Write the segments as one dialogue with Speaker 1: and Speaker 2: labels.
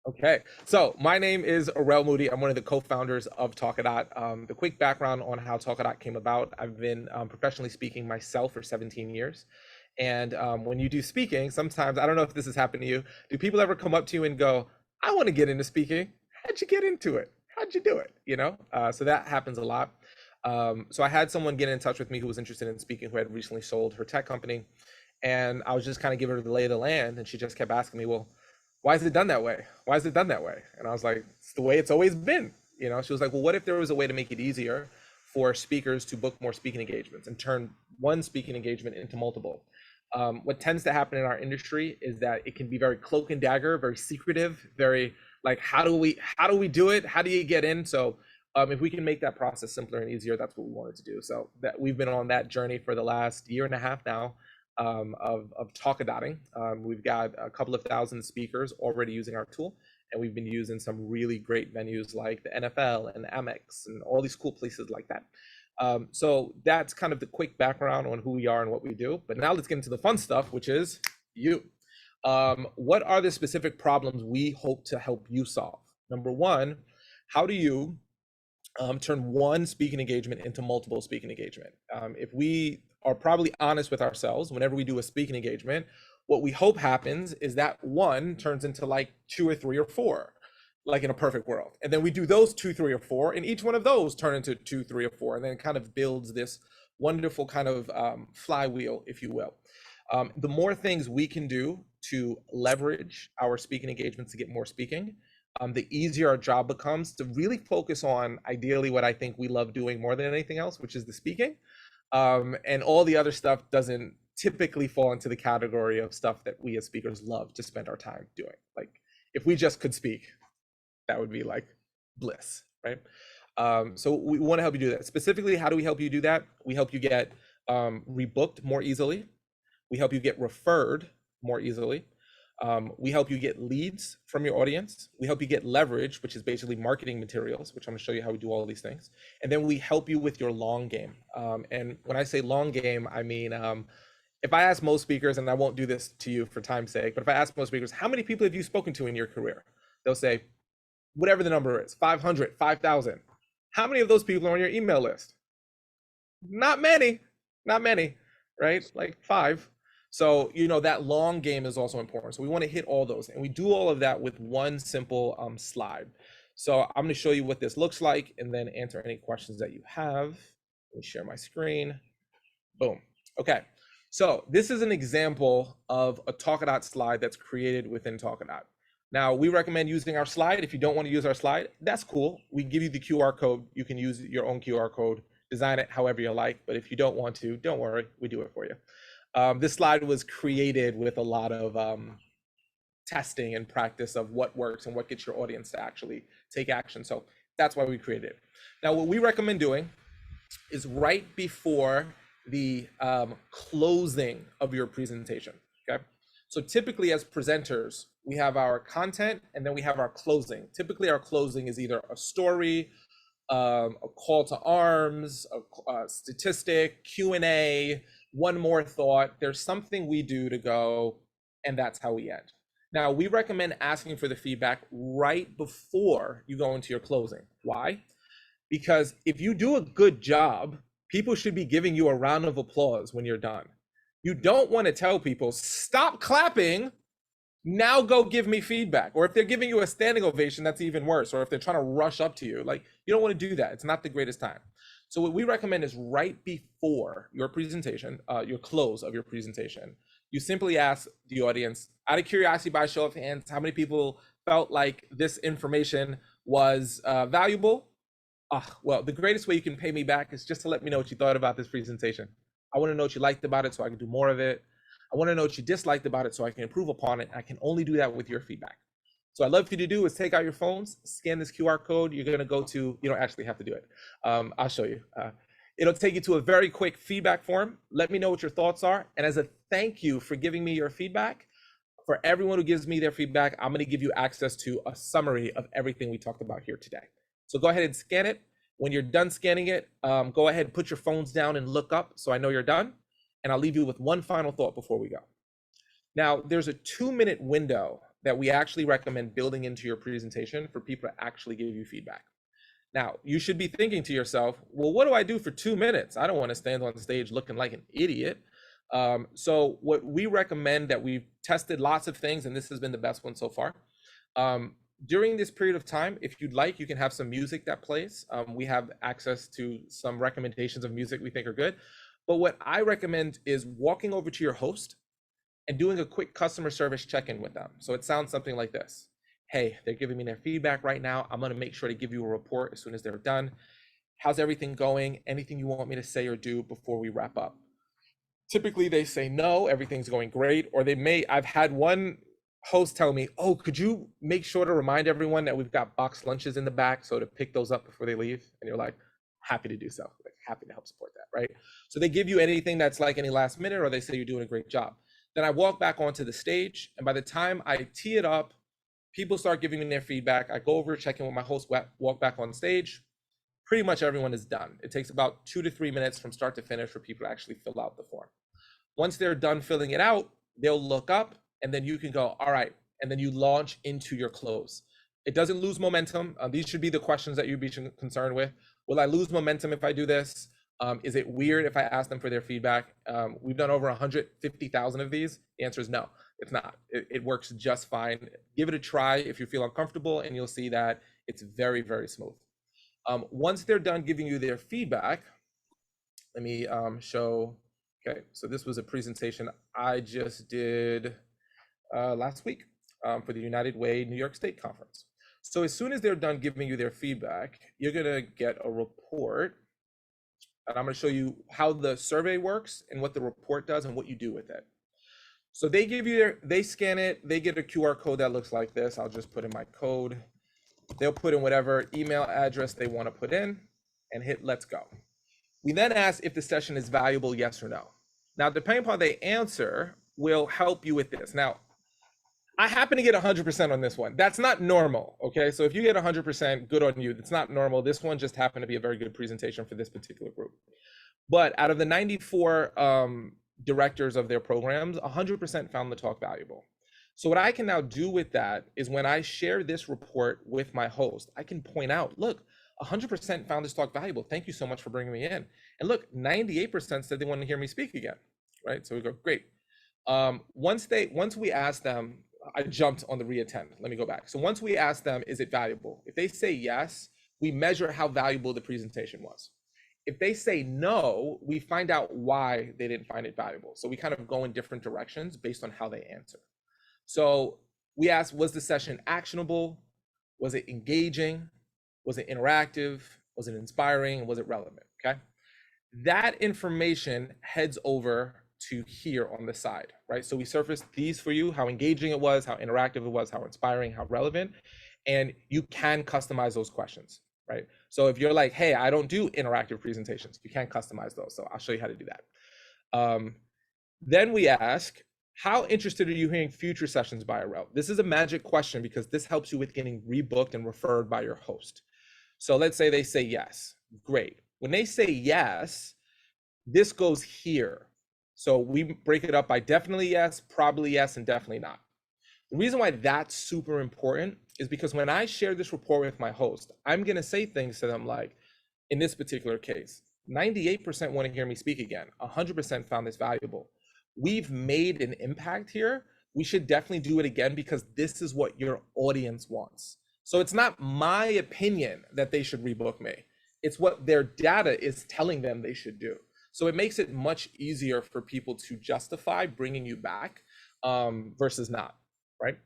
Speaker 1: Okay, so my name is Arel Moody. I'm one of the co-founders of Talkadot. The quick background on how Talkadot came about: I've been professionally speaking myself for 17 years. And when you do speaking, sometimes, I don't know if this has happened to you, do people ever come up to you and go, I want to get into speaking? How'd you get into it? How'd you do it? So that happens a lot. So I had someone get in touch with me who was interested in speaking, who had recently sold her tech company. And I was just kind of giving her the lay of the land. And she just kept asking me, well, why is it done that way? Why is it done that way? And I was like, it's the way it's always been. She was like, well, what if there was a way to make it easier for speakers to book more speaking engagements and turn one speaking engagement into multiple? What tends to happen in our industry is that it can be very cloak and dagger, very secretive, very like, how do we do it? How do you get in? So if we can make that process simpler and easier, that's what we wanted to do. So that we've been on that journey for the last year and a half now, of Talkadotting. We've got a couple of thousand speakers already using our tool, and we've been using some really great venues like the NFL and Amex and all these cool places like that. So that's kind of the quick background on who we are and what we do. But now let's get into the fun stuff, which is you. What are the specific problems we hope to help you solve? Number one, how do you turn one speaking engagement into multiple speaking engagement? If we are probably honest with ourselves, whenever we do a speaking engagement, what we hope happens is that one turns into like two or three or four, like in a perfect world. And then we do those two, three, or four, and each one of those turn into two, three, or four, and then it kind of builds this wonderful kind of flywheel, if you will. The more things we can do to leverage our speaking engagements to get more speaking, the easier our job becomes to really focus on ideally what I think we love doing more than anything else, which is the speaking. And all the other stuff doesn't typically fall into the category of stuff that we as speakers love to spend our time doing. Like if we just could speak, that would be like bliss, right? So we want to help you do that. Specifically, how do we help you do that? We help you get rebooked more easily. We help you get referred more easily. We help you get leads from your audience. We help you get leverage, which is basically marketing materials, which I'm going to show you how we do all of these things. And then we help you with your long game. And when I say long game, I mean, if I ask most speakers, and I won't do this to you for time's sake, but if I ask most speakers, how many people have you spoken to in your career? They'll say, whatever the number is, 500, 5,000. How many of those people are on your email list? Not many, not many, right? Like five. So, that long game is also important. So we want to hit all those. And we do all of that with one simple slide. So I'm going to show you what this looks like and then answer any questions that you have. Let me share my screen. Boom. Okay. So this is an example of a Talkadot slide that's created within Talkadot. Now, we recommend using our slide. If you don't want to use our slide, that's cool. We give you the QR code. You can use your own QR code, design it however you like. But if you don't want to, don't worry, we do it for you. This slide was created with a lot of testing and practice of what works and what gets your audience to actually take action. So that's why we created it. Now, what we recommend doing is right before the closing of your presentation, okay? So typically as presenters, we have our content and then we have our closing. Typically our closing is either a story, a call to arms, a statistic, Q&A, one more thought. There's something we do to go, and that's how we end. Now, we recommend asking for the feedback right before you go into your closing. Why? Because if you do a good job, people should be giving you a round of applause when you're done. You don't want to tell people, stop clapping, now go give me feedback. Or if they're giving you a standing ovation, that's even worse. Or if they're trying to rush up to you, like, you don't want to do that. It's not the greatest time. So what we recommend is right before your presentation, your close of your presentation, you simply ask the audience, out of curiosity, by a show of hands, how many people felt like this information was valuable? Well, the greatest way you can pay me back is just to let me know what you thought about this presentation. I want to know what you liked about it so I can do more of it. I want to know what you disliked about it so I can improve upon it. I can only do that with your feedback. So I'd love for you to do is take out your phones, scan this QR code. You're going to go to, you don't actually have to do it. I'll show you. It'll take you to a very quick feedback form. Let me know what your thoughts are. And as a thank you for giving me your feedback, for everyone who gives me their feedback, I'm going to give you access to a summary of everything we talked about here today. So go ahead and scan it. When you're done scanning it, go ahead and put your phones down and look up so I know you're done. And I'll leave you with one final thought before we go. Now, there's a 2-minute window that we actually recommend building into your presentation for people to actually give you feedback. Now, you should be thinking to yourself, well, what do I do for 2 minutes? I don't want to stand on stage looking like an idiot. So what we recommend, that we've tested lots of things, and this has been the best one so far. During this period of time, if you'd like, you can have some music that plays. We have access to some recommendations of music we think are good. But what I recommend is walking over to your host and doing a quick customer service check-in with them. So it sounds something like this. Hey, they're giving me their feedback right now. I'm gonna make sure to give you a report as soon as they're done. How's everything going? Anything you want me to say or do before we wrap up? Typically they say no, everything's going great. Or I've had one host tell me, oh, could you make sure to remind everyone that we've got boxed lunches in the back, so to pick those up before they leave? And you're like, happy to do so, like happy to help support that, right? So they give you anything that's like any last minute, or they say you're doing a great job. Then I walk back onto the stage, and by the time I tee it up, people start giving me their feedback. I go over, check in with my host, walk back on stage. Pretty much everyone is done. It takes about 2 to 3 minutes from start to finish for people to actually fill out the form. Once they're done filling it out, they'll look up, and then you can go, all right, and then you launch into your close. It doesn't lose momentum. These should be the questions that you'd be concerned with. Will I lose momentum if I do this? Is it weird if I ask them for their feedback? We've done over 150,000 of these. The answer is no, it's not. It works just fine. Give it a try if you feel uncomfortable, and you'll see that it's very, very smooth. Once they're done giving you their feedback, let me show. Okay, so this was a presentation I just did last week for the United Way New York State Conference. So as soon as they're done giving you their feedback, you're gonna get a report, and I'm gonna show you how the survey works and what the report does and what you do with it. So they give you they scan it, they get a QR code that looks like this. I'll just put in my code. They'll put in whatever email address they want to put in and hit let's go. We then ask if the session is valuable, yes or no. Now, depending upon the answer, will help you with this. Now, I happen to get 100% on this one. That's not normal, okay? So if you get 100%, good on you. That's not normal. This one just happened to be a very good presentation for this particular group. But out of the 94 directors of their programs, 100% found the talk valuable. So what I can now do with that is, when I share this report with my host, I can point out, look, 100% found this talk valuable. Thank you so much for bringing me in. And look, 98% said they want to hear me speak again, right? So we go, great. Once we ask them, I jumped on the reattend. Let me go back. So once we ask them, is it valuable? If they say yes, we measure how valuable the presentation was. If they say no, we find out why they didn't find it valuable. So we kind of go in different directions based on how they answer. So we asked, was the session actionable? Was it engaging? Was it interactive? Was it inspiring? Was it relevant? Okay. That information heads over to here on the side, right? So we surfaced these for you, how engaging it was, how interactive it was, how inspiring, how relevant, and you can customize those questions, right? So if you're like, hey, I don't do interactive presentations, you can customize those. So I'll show you how to do that. Then we ask, how interested are you hearing future sessions by a rel? This is a magic question because this helps you with getting rebooked and referred by your host. So let's say they say yes, great. When they say yes, this goes here. So we break it up by definitely yes, probably yes, and definitely not. The reason why that's super important is because when I share this report with my host, I'm gonna say things to them like, in this particular case, 98% want to hear me speak again, 100% found this valuable. We've made an impact here. We should definitely do it again because this is what your audience wants. So it's not my opinion that they should rebook me. It's what their data is telling them they should do. So it makes it much easier for people to justify bringing you back versus not, right?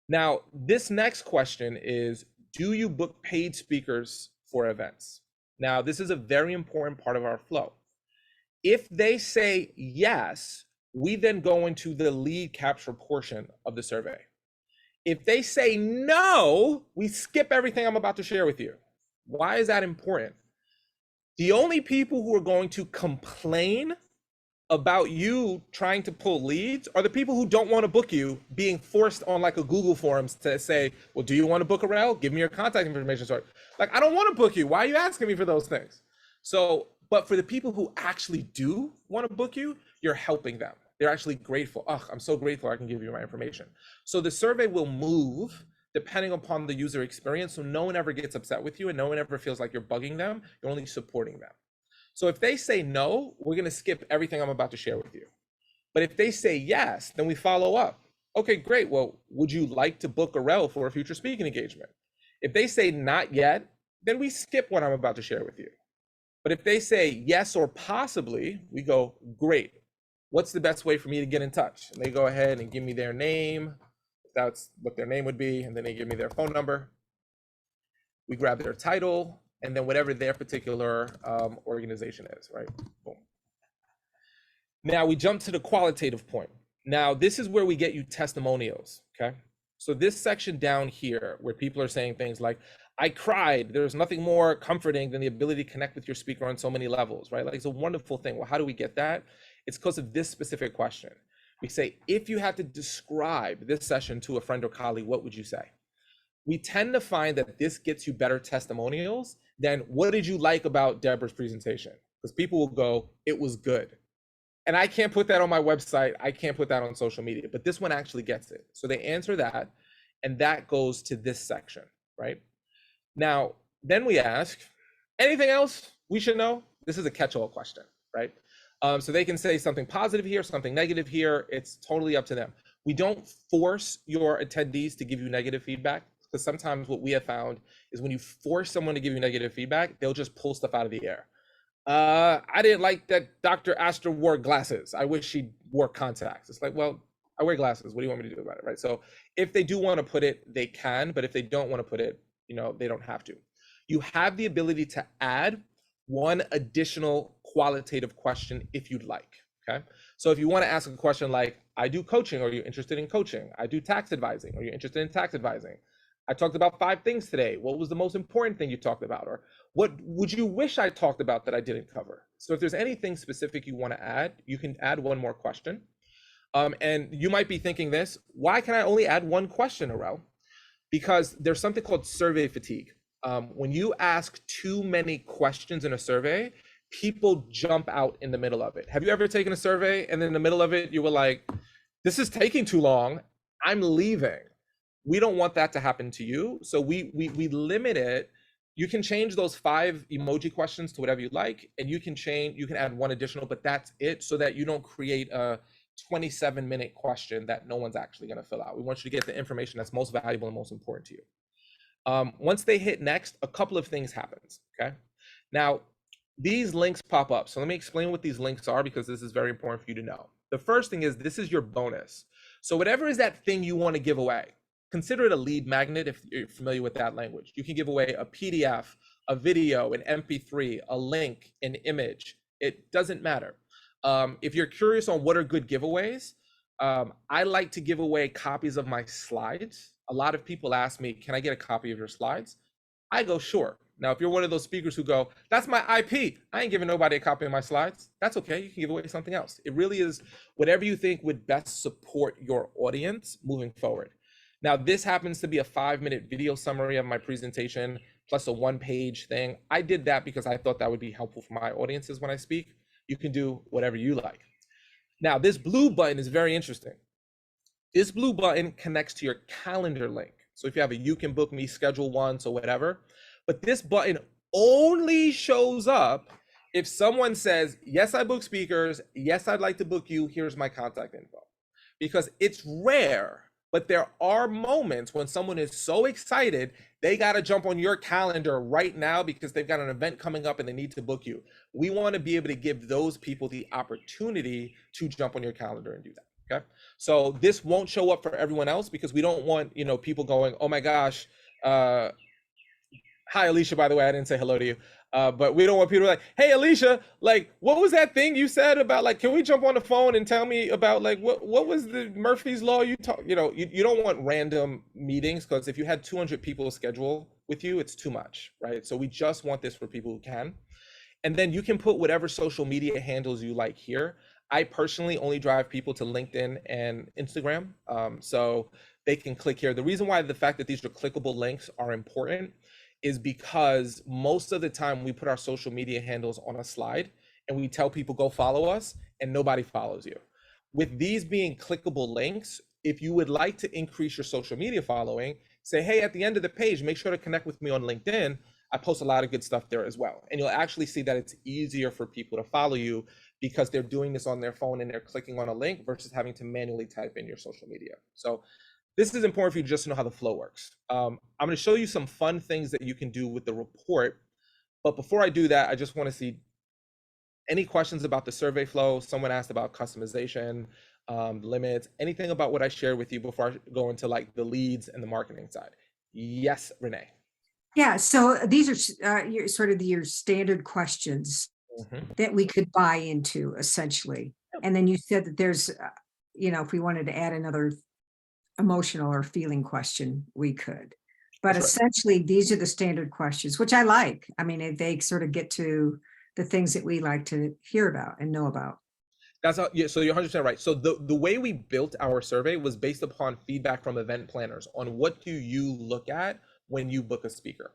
Speaker 1: Now, this next question is, do you book paid speakers for events? Now, this is a very important part of our flow. If they say yes, we then go into the lead capture portion of the survey. If they say no, we skip everything I'm about to share with you. Why is that important? The only people who are going to complain about you trying to pull leads are the people who don't want to book you, being forced on like a Google Forms to say, well, do you want to book a rel? Give me your contact information. Sorry. Like, I don't want to book you. Why are you asking me for those things? So, but for the people who actually do want to book you, you're helping them. they're actually grateful. Oh, I'm so grateful I can give you my information. So the survey will move depending upon the user experience. So no one ever gets upset with you and no one ever feels like you're bugging them. You're only supporting them. So if they say no, we're going to skip everything I'm about to share with you. But if they say yes, then we follow up. Okay, great. Well, would you like to book a rel for a future speaking engagement? If they say not yet, then we skip what I'm about to share with you. But if they say yes or possibly, we go, great. What's the best way for me to get in touch? And they go ahead and give me their name. That's what their name would be. And then they give me their phone number. We grab their title and then whatever their particular organization is, right? Boom. Now we jump to the qualitative point. Now this is where we get you testimonials, okay? So this section down here where people are saying things like, I cried, there's nothing more comforting than the ability to connect with your speaker on so many levels, right? Like it's a wonderful thing. Well, how do we get that? It's because of this specific question. We say, if you had to describe this session to a friend or colleague, what would you say? We tend to find that this gets you better testimonials than what did you like about Deborah's presentation? Because people will go, it was good. And I can't put that on my website. I can't put that on social media, but this one actually gets it. So they answer that, and that goes to this section, right? Now, then we ask, anything else we should know? This is a catch-all question, right? So they can say something positive here, something negative here. It's totally up to them. We don't force your attendees to give you negative feedback, because sometimes what we have found is when you force someone to give you negative feedback, they'll just pull stuff out of the air. I didn't like that Dr. Astor wore glasses. I wish she wore contacts. It's like, well, I wear glasses. What do you want me to do about it, right? So if they do want to put it, they can, but if they don't want to put it, they don't have to. You have the ability to add one additional qualitative question if you'd like, okay? So if you want to ask a question like, I do coaching, are you interested in coaching? I do tax advising, are you interested in tax advising? I talked about 5 things today. What was the most important thing you talked about? Or what would you wish I talked about that I didn't cover? So if there's anything specific you want to add, you can add one more question. And you might be thinking this, why can I only add one question, Arel? Because there's something called survey fatigue. When you ask too many questions in a survey, people jump out in the middle of it. Have you ever taken a survey and in the middle of it, you were like, this is taking too long, I'm leaving? We don't want that to happen to you. So we limit it. You can change those 5 emoji questions to whatever you like, and you can add one additional, but that's it, so that you don't create a 27-minute question that no one's actually going to fill out. We want you to get the information that's most valuable and most important to you. Once they hit next, a couple of things happens, okay? Now, these links pop up. So let me explain what these links are, because this is very important for you to know. The first thing is, this is your bonus. So whatever is that thing you want to give away, consider it a lead magnet if you're familiar with that language. You can give away a PDF, a video, an MP3, a link, an image. It doesn't matter. If you're curious on what are good giveaways, I like to give away copies of my slides. A lot of people ask me, can I get a copy of your slides? I go, sure. Now, if you're one of those speakers who go, that's my IP, I ain't giving nobody a copy of my slides, that's okay. You can give away something else. It really is whatever you think would best support your audience moving forward. Now, this happens to be a 5-minute video summary of my presentation, plus a 1-page thing. I did that because I thought that would be helpful for my audiences when I speak. You can do whatever you like. Now, this blue button is very interesting. This blue button connects to your calendar link. So if you have a You Can Book Me, Schedule Once, or whatever, but this button only shows up if someone says, yes, I book speakers. Yes, I'd like to book you. Here's my contact info. Because it's rare, but there are moments when someone is so excited, they got to jump on your calendar right now because they've got an event coming up and they need to book you. We want to be able to give those people the opportunity to jump on your calendar and do that, okay? So this won't show up for everyone else, because we don't want, people going, oh my gosh, hi, Alicia, by the way, I didn't say hello to you. But we don't want people like, hey, Alicia, like, what was that thing you said about, like, can we jump on the phone and tell me about, like, what was the Murphy's Law you talk, you don't want random meetings, because if you had 200 people schedule with you, it's too much, right? So we just want this for people who can. And then you can put whatever social media handles you like here. I personally only drive people to LinkedIn and Instagram, so they can click here. The reason why the fact that these are clickable links are important is because most of the time we put our social media handles on a slide and we tell people go follow us, and nobody follows you. with these being clickable links, if you would like to increase your social media following, say, hey, at the end of the page, make sure to connect with me on LinkedIn. I post a lot of good stuff there as well. And you'll actually see that it's easier for people to follow you because they're doing this on their phone and they're clicking on a link versus having to manually type in your social media. So this is important for you just to know how the flow works. I'm going to show you some fun things that you can do with the report. But before I do that, I just want to see any questions about the survey flow. Someone asked about customization, limits, anything about what I shared with you before I go into like the leads and the marketing side. Yes, Renee.
Speaker 2: Yeah, so these are your sort of your standard questions that we could buy into essentially. And then you said that there's, if we wanted to add another emotional or feeling question, we could. But
Speaker 1: That's right.
Speaker 2: essentially, these are the standard questions, which I like. I mean, they sort of get to the things that we like to hear about and know about.
Speaker 1: That's how, yeah, so you're 100% right. So the way we built our survey was based upon feedback from event planners on what do you look at when you book a speaker.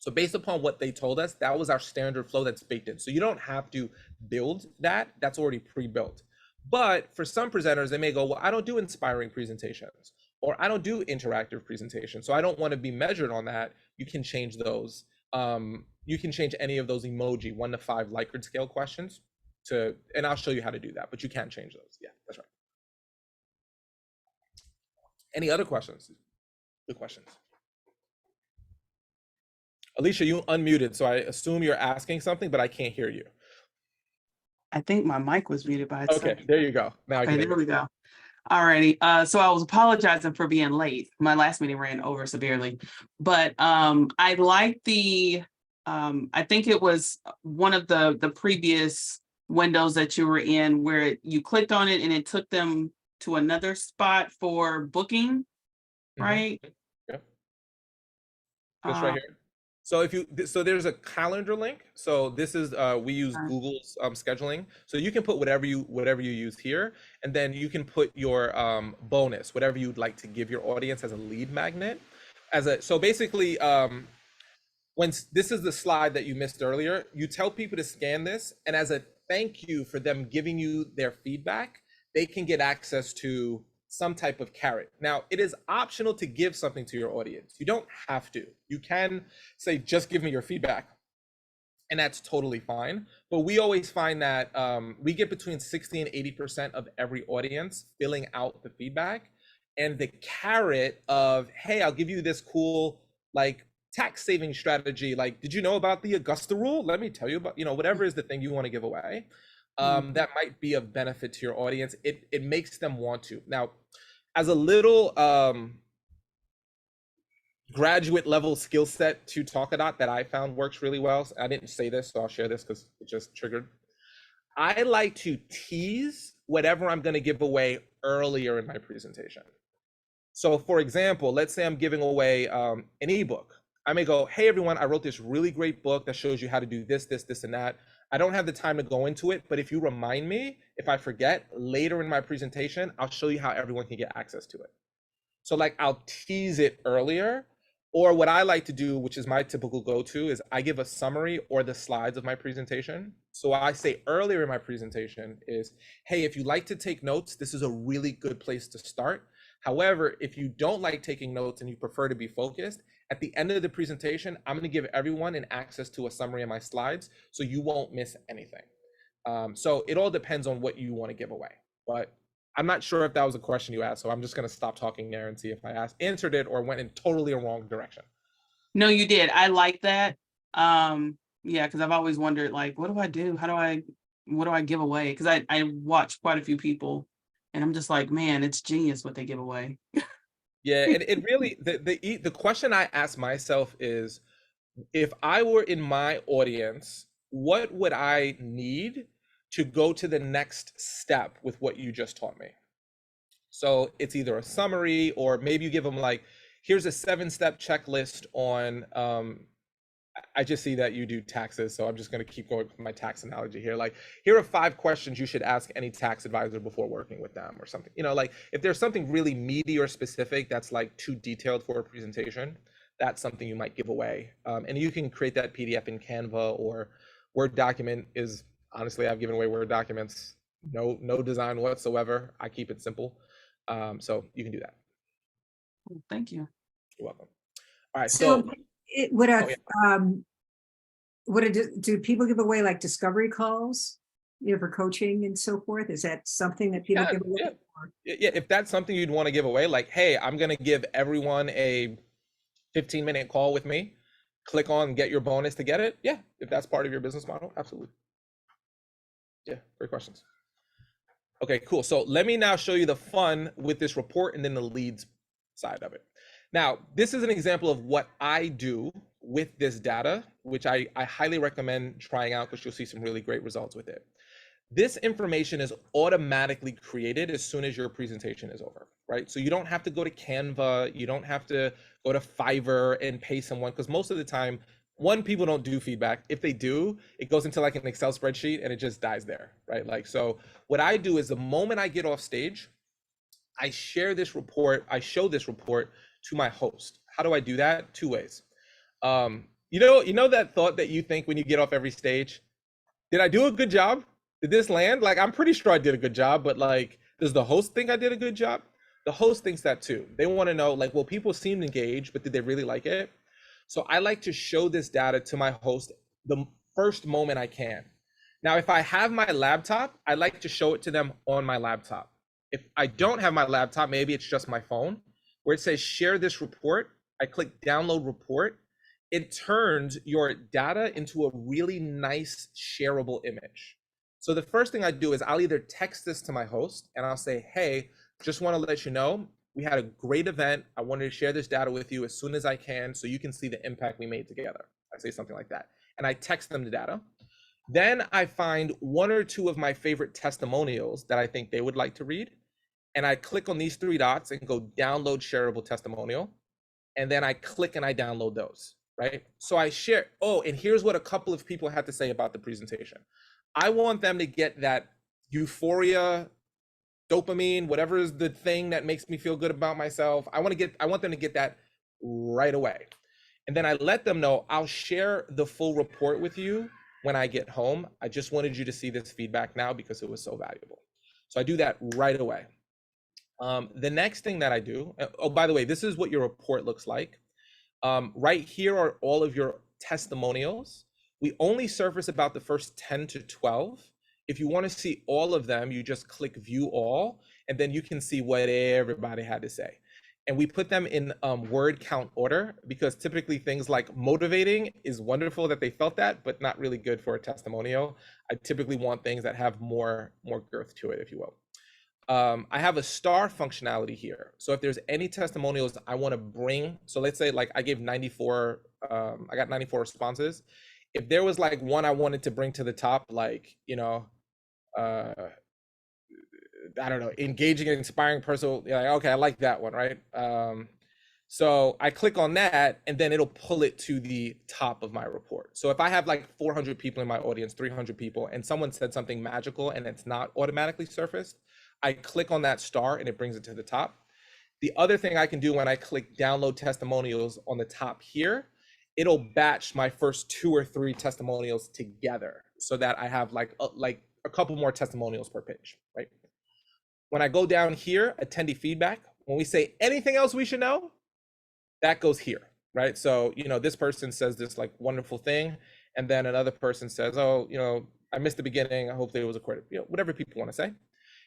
Speaker 1: So based upon what they told us, that was our standard flow that's baked in. So you don't have to build that. That's already pre-built. But for some presenters, they may go, well, I don't do inspiring presentations, or I don't do interactive presentations, so I don't want to be measured on that. You can change those. You can change any of those emoji 1 to 5 Likert scale questions and I'll show you how to do that, but you can change those. Yeah, that's right. Any other questions? Good questions. Alicia, you unmuted, so I assume you're asking something, but I can't hear you.
Speaker 3: I think my mic was muted by itself.
Speaker 1: Okay, there you go. Now I can hear
Speaker 3: there we go. Alrighty. So I was apologizing for being late. My last meeting ran over severely, but I like the I think it was one of the previous windows that you were in where you clicked on it and it took them to another spot for booking, right?
Speaker 1: Yeah. This right here. So so there's a calendar link. So this is we use Google's scheduling. So you can put whatever you use here, and then you can put your bonus, whatever you'd like to give your audience as a lead magnet. So basically, when this is the slide that you missed earlier, you tell people to scan this, and as a thank you for them giving you their feedback, they can get access to some type of carrot. Now, it is optional to give something to your audience. You don't have to. You can say, just give me your feedback, and that's totally fine. But we always find that we get between 60 and 80% of every audience filling out the feedback. And the carrot of, hey, I'll give you this cool, like, tax saving strategy. Like, did you know about the Augusta rule? Let me tell you about, whatever is the thing you want to give away. That might be of benefit to your audience. It makes them want to. Now, as a little graduate level skill set to Talkadot that I found works really well. I didn't say this, so I'll share this because it just triggered. I like to tease whatever I'm going to give away earlier in my presentation. So for example, let's say I'm giving away an ebook. I may go, hey everyone, I wrote this really great book that shows you how to do this, this, this, and that. I don't have the time to go into it, but if you remind me, if I forget, later in my presentation, I'll show you how everyone can get access to it. So like I'll tease it earlier, or what I like to do, which is my typical go-to, is I give a summary or the slides of my presentation. So I say earlier in my presentation is, hey, if you like to take notes, this is a really good place to start. However, if you don't like taking notes and you prefer to be focused, at the end of the presentation, I'm going to give everyone an access to a summary of my slides, so you won't miss anything. So it all depends on what you want to give away. But I'm not sure if that was a question you asked, so I'm just going to stop talking there and see if I answered it or went in totally a wrong direction.
Speaker 3: No, you did. I like that. Yeah, because I've always wondered, like, what do I do? What do I give away? Because I watch quite a few people, and I'm just like, man, it's genius what they give away.
Speaker 1: Yeah, and it really, the question I ask myself is, if I were in my audience, what would I need to go to the next step with what you just taught me? So it's either a summary, or maybe you give them like, here's a 7-step checklist on, I just see that you do taxes, so I'm just going to keep going with my tax analogy here. Like, here are 5 questions you should ask any tax advisor before working with them or something. Like if there's something really meaty or specific that's like too detailed for a presentation, that's something you might give away. And you can create that PDF in Canva or Word document. Honestly, I've given away Word documents No design whatsoever. I keep it simple. So you can do that.
Speaker 3: Thank you.
Speaker 1: You're welcome. All right.
Speaker 2: So
Speaker 1: So
Speaker 2: it would
Speaker 1: oh,
Speaker 2: have,
Speaker 1: yeah.
Speaker 2: do people give away like discovery calls, for coaching and so forth? Is that something that people
Speaker 1: Yeah,
Speaker 2: give away?
Speaker 1: yeah. Yeah, if that's something you'd want to give away, like, hey, I'm gonna give everyone a 15-minute call with me. Click on get your bonus to get it. Yeah, if that's part of your business model, absolutely. Yeah, great questions. Okay, cool. So let me now show you the fun with this report and then the leads side of it. Now, this is an example of what I do with this data, which I highly recommend trying out because you'll see some really great results with it. This information is automatically created as soon as your presentation is over, right? So you don't have to go to Canva, you don't have to go to Fiverr and pay someone, because most of the time, one, people don't do feedback. If they do, it goes into like an Excel spreadsheet and it just dies there, right? Like, so what I do is the moment I get off stage, I share this report, I show this report to my host. How do I do that? Two ways. You know that thought that you think when you get off every stage, did I do a good job? Did this land? Like, I'm pretty sure I did a good job, but like, does the host think I did a good job? The host thinks that too. They want to know, like, well, people seemed engaged, but did they really like it? So I like to show this data to my host the first moment I can. Now, if I have my laptop, I like to show it to them on my laptop. If I don't have my laptop, maybe it's just my phone, where it says share this report. I click download report. It turns your data into a really nice shareable image. So the first thing I do is I'll either text this to my host and I'll say, hey, just want to let you know, we had a great event. I wanted to share this data with you as soon as I can so you can see the impact we made together. I say something like that. And I text them the data. Then I find one or two of my favorite testimonials that I think they would like to read. And I click on these three dots and go download shareable testimonial. And then I click and I download those, right? So I share, oh, and here's what a couple of people had to say about the presentation. I want them to get that euphoria, dopamine, whatever is the thing that makes me feel good about myself. I want them to get that right away. And then I let them know I'll share the full report with you when I get home. I just wanted you to see this feedback now because it was so valuable. So I do that right away. The next thing that I do, oh, by the way, this is what your report looks like. Right here are all of your testimonials. We only surface about the first 10 to 12. If you want to see all of them, you just click view all, and then you can see what everybody had to say. And we put them in word count order because typically things like motivating is wonderful that they felt that, but not really good for a testimonial. I typically want things that have more girth to it, if you will. I have a star functionality here. So if there's any testimonials I want to bring, so let's say like I gave 94, I got 94 responses. If there was like one I wanted to bring to the top, like, I don't know, engaging and inspiring personal, like, okay, I like that one, right? So I click on that and then it'll pull it to the top of my report. So if I have like 400 people in my audience, 300 people, and someone said something magical and it's not automatically surfaced, I click on that star and it brings it to the top. The other thing I can do when I click download testimonials on the top here, it'll batch my first 2 or 3 testimonials together so that I have like a couple more testimonials per page, right? When I go down here, attendee feedback, when we say anything else we should know, that goes here, right? So, this person says this like wonderful thing, and then another person says, oh, I missed the beginning. Hopefully it was a quarter, whatever people want to say.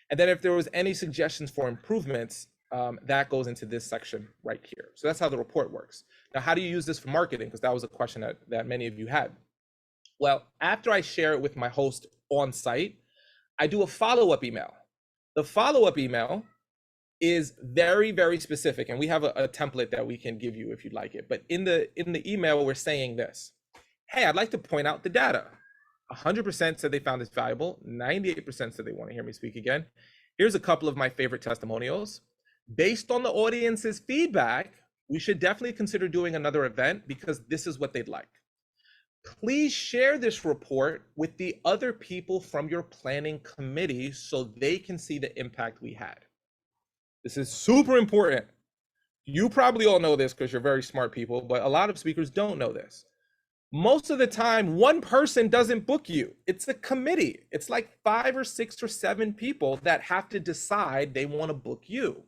Speaker 1: And then if there was any suggestions for improvements, that goes into this section right here. So that's how the report works. Now, how do you use this for marketing? Because that was a question that many of you had. Well, after I share it with my host on site, I do a follow-up email. The follow-up email is very, very specific, and we have a template that we can give you if you'd like it. But in the email, we're saying this: hey, I'd like to point out the data. 100% said they found this valuable. 98% said they want to hear me speak again. Here's a couple of my favorite testimonials. Based on the audience's feedback, we should definitely consider doing another event because this is what they'd like. Please share this report with the other people from your planning committee so they can see the impact we had. This is super important. You probably all know this because you're very smart people, but a lot of speakers don't know this. Most of the time, one person doesn't book you. It's a committee. It's like 5 or 6 or 7 people that have to decide they want to book you.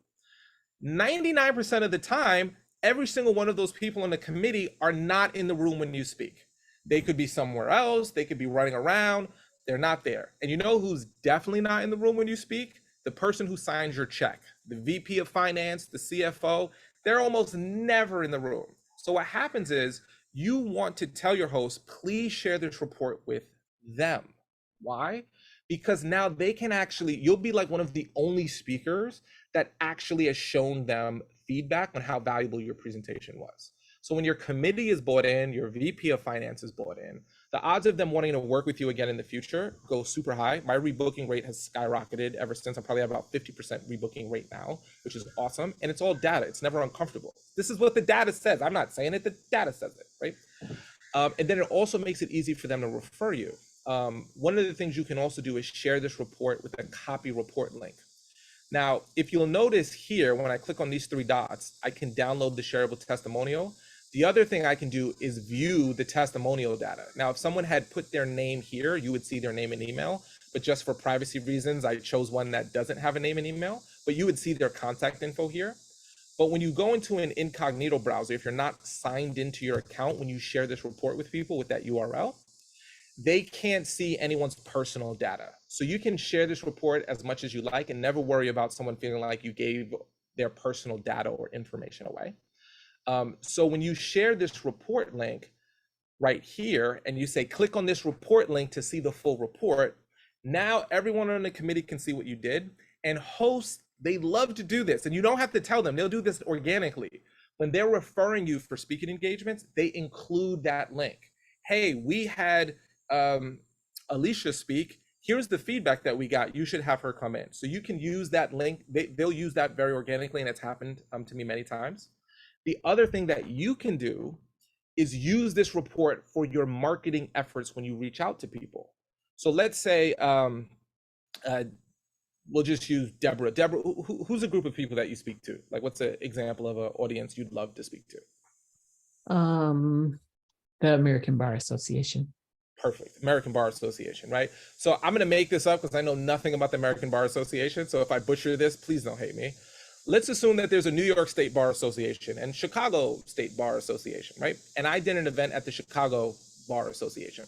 Speaker 1: 99% of the time, every single one of those people on the committee are not in the room when you speak. They could be somewhere else, they could be running around, they're not there. And you know who's definitely not in the room when you speak? The person who signs your check, the VP of finance, the CFO, they're almost never in the room. So what happens is you want to tell your host, please share this report with them. Why? Because now they can actually, you'll be like one of the only speakers that actually has shown them feedback on how valuable your presentation was. So when your committee is bought in, your VP of finance is bought in, the odds of them wanting to work with you again in the future go super high. My rebooking rate has skyrocketed ever since. I probably have about 50% rebooking rate now, which is awesome. And it's all data. It's never uncomfortable. This is what the data says. I'm not saying it, the data says it, right? And then it also makes it easy for them to refer you. One of the things you can also do is share this report with a copy report link. Now, if you'll notice here, when I click on these 3 dots, I can download the shareable testimonial. The other thing I can do is view the testimonial data. Now, if someone had put their name here, you would see their name and email, but just for privacy reasons, I chose one that doesn't have a name and email, but you would see their contact info here. But when you go into an incognito browser, if you're not signed into your account, when you share this report with people with that URL, they can't see anyone's personal data. So you can share this report as much as you like and never worry about someone feeling like you gave their personal data or information away. So when you share this report link right here and you say, click on this report link to see the full report, now everyone on the committee can see what you did. And hosts, they love to do this. And you don't have to tell them, they'll do this organically. When they're referring you for speaking engagements, they include that link. Hey, we had Alicia speak. Here's the feedback that we got. You should have her come in. So you can use that link. They'll use that very organically, and it's happened to me many times. The other thing that you can do is use this report for your marketing efforts when you reach out to people. So let's say we'll just use Deborah. Deborah, who's a group of people that you speak to? Like, what's an example of an audience you'd love to speak to?
Speaker 4: The American Bar Association.
Speaker 1: Perfect. American Bar Association, right? So I'm going to make this up because I know nothing about the American Bar Association. So if I butcher this, please don't hate me. Let's assume that there's a New York State Bar Association and Chicago State Bar Association, right? And I did an event at the Chicago Bar Association.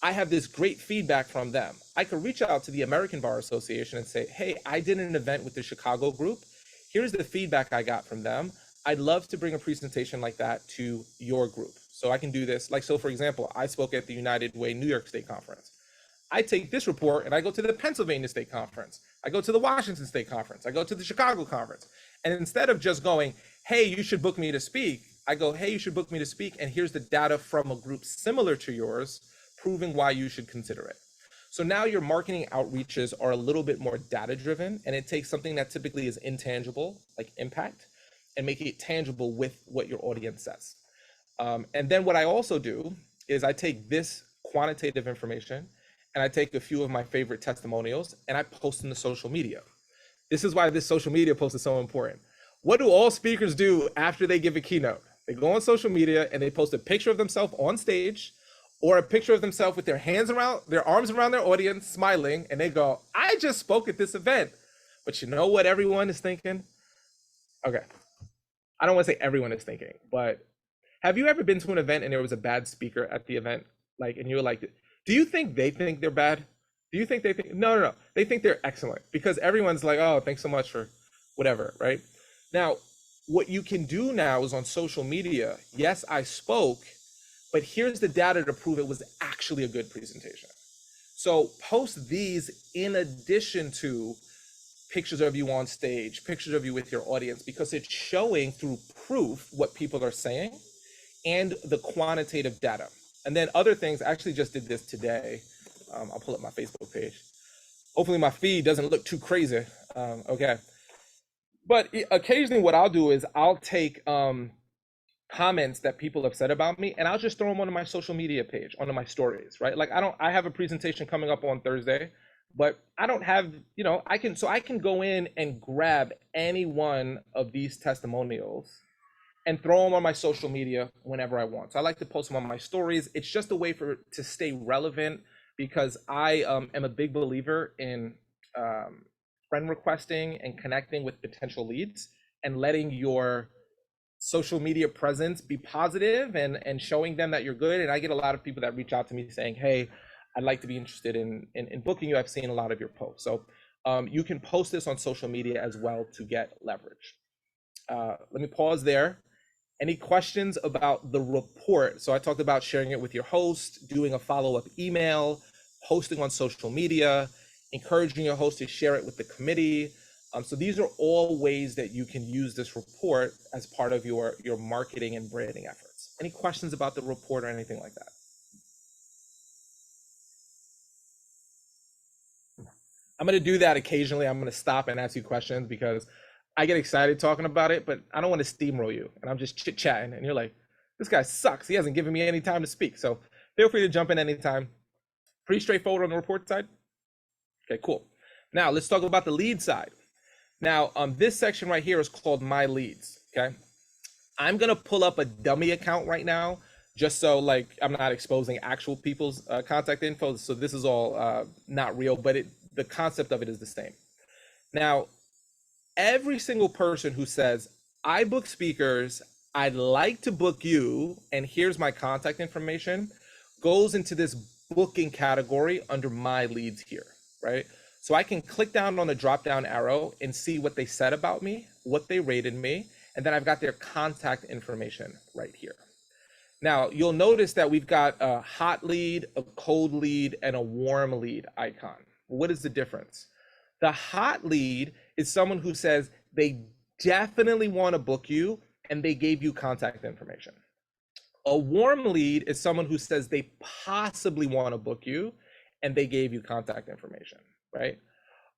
Speaker 1: I have this great feedback from them. I could reach out to the American Bar Association and say, hey, I did an event with the Chicago group. Here's the feedback I got from them. I'd love to bring a presentation like that to your group. So I can do this. Like, so for example, I spoke at the United Way New York State Conference. I take this report and I go to the Pennsylvania State Conference. I go to the Washington State Conference. I go to the Chicago Conference. And instead of just going, hey, you should book me to speak, I go, hey, you should book me to speak. And here's the data from a group similar to yours, proving why you should consider it. So now your marketing outreaches are a little bit more data driven, and it takes something that typically is intangible, like impact, and make it tangible with what your audience says. And then what I also do is I take this quantitative information and I take a few of my favorite testimonials and I post in the social media. This is why this social media post is so important. What do all speakers do after they give a keynote? They go on social media and they post a picture of themselves on stage or a picture of themselves with their arms around their audience, smiling, and they go, I just spoke at this event. But you know what everyone is thinking? Okay, I don't want to say everyone is thinking, but have you ever been to an event and there was a bad speaker at the event? Like, and you're like, do you think they think they're bad? Do you think they think, no. They think they're excellent because everyone's like, oh, thanks so much for whatever, right? Now, what you can do now is on social media, yes, I spoke, but here's the data to prove it was actually a good presentation. So post these in addition to pictures of you on stage, pictures of you with your audience, because it's showing through proof what people are saying and the quantitative data. And then other things, I actually just did this today. I'll pull up my Facebook page. Hopefully my feed doesn't look too crazy. Okay. But occasionally what I'll do is I'll take comments that people have said about me and I'll just throw them onto my social media page, onto my stories, right? Like I have a presentation coming up on Thursday, but I don't have, I can go in and grab any one of these testimonials and throw them on my social media whenever I want. So I like to post them on my stories. It's just a way to stay relevant, because I am a big believer in friend requesting and connecting with potential leads, and letting your social media presence be positive, and showing them that you're good. And I get a lot of people that reach out to me saying, hey, I'd like to be interested in booking you. I've seen a lot of your posts. So you can post this on social media as well to get leverage. Let me pause there. Any questions about the report? So I talked about sharing it with your host, doing a follow-up email, posting on social media, encouraging your host to share it with the committee. So these are all ways that you can use this report as part of your marketing and branding efforts. Any questions about the report or anything like that? I'm going to do that occasionally. I'm going to stop and ask you questions, because I get excited talking about it, but I don't want to steamroll you. And I'm just chit-chatting, and you're like, this guy sucks. He hasn't given me any time to speak. So feel free to jump in anytime. Pretty straightforward on the report side. Okay, cool. Now let's talk about the lead side. Now, this section right here is called My Leads, okay? I'm gonna pull up a dummy account right now, just so like I'm not exposing actual people's contact info. So this is all not real, but the concept of it is the same. Now, every single person who says, I book speakers, I'd like to book you, and here's my contact information, goes into this booking category under My Leads here, right? So I can click down on the drop down arrow and see what they said about me, what they rated me, and then I've got their contact information right here. Now, you'll notice that we've got a hot lead, a cold lead, and a warm lead icon. What is the difference? The hot lead is someone who says they definitely want to book you, and they gave you contact information. A warm lead is someone who says they possibly want to book you, and they gave you contact information, right?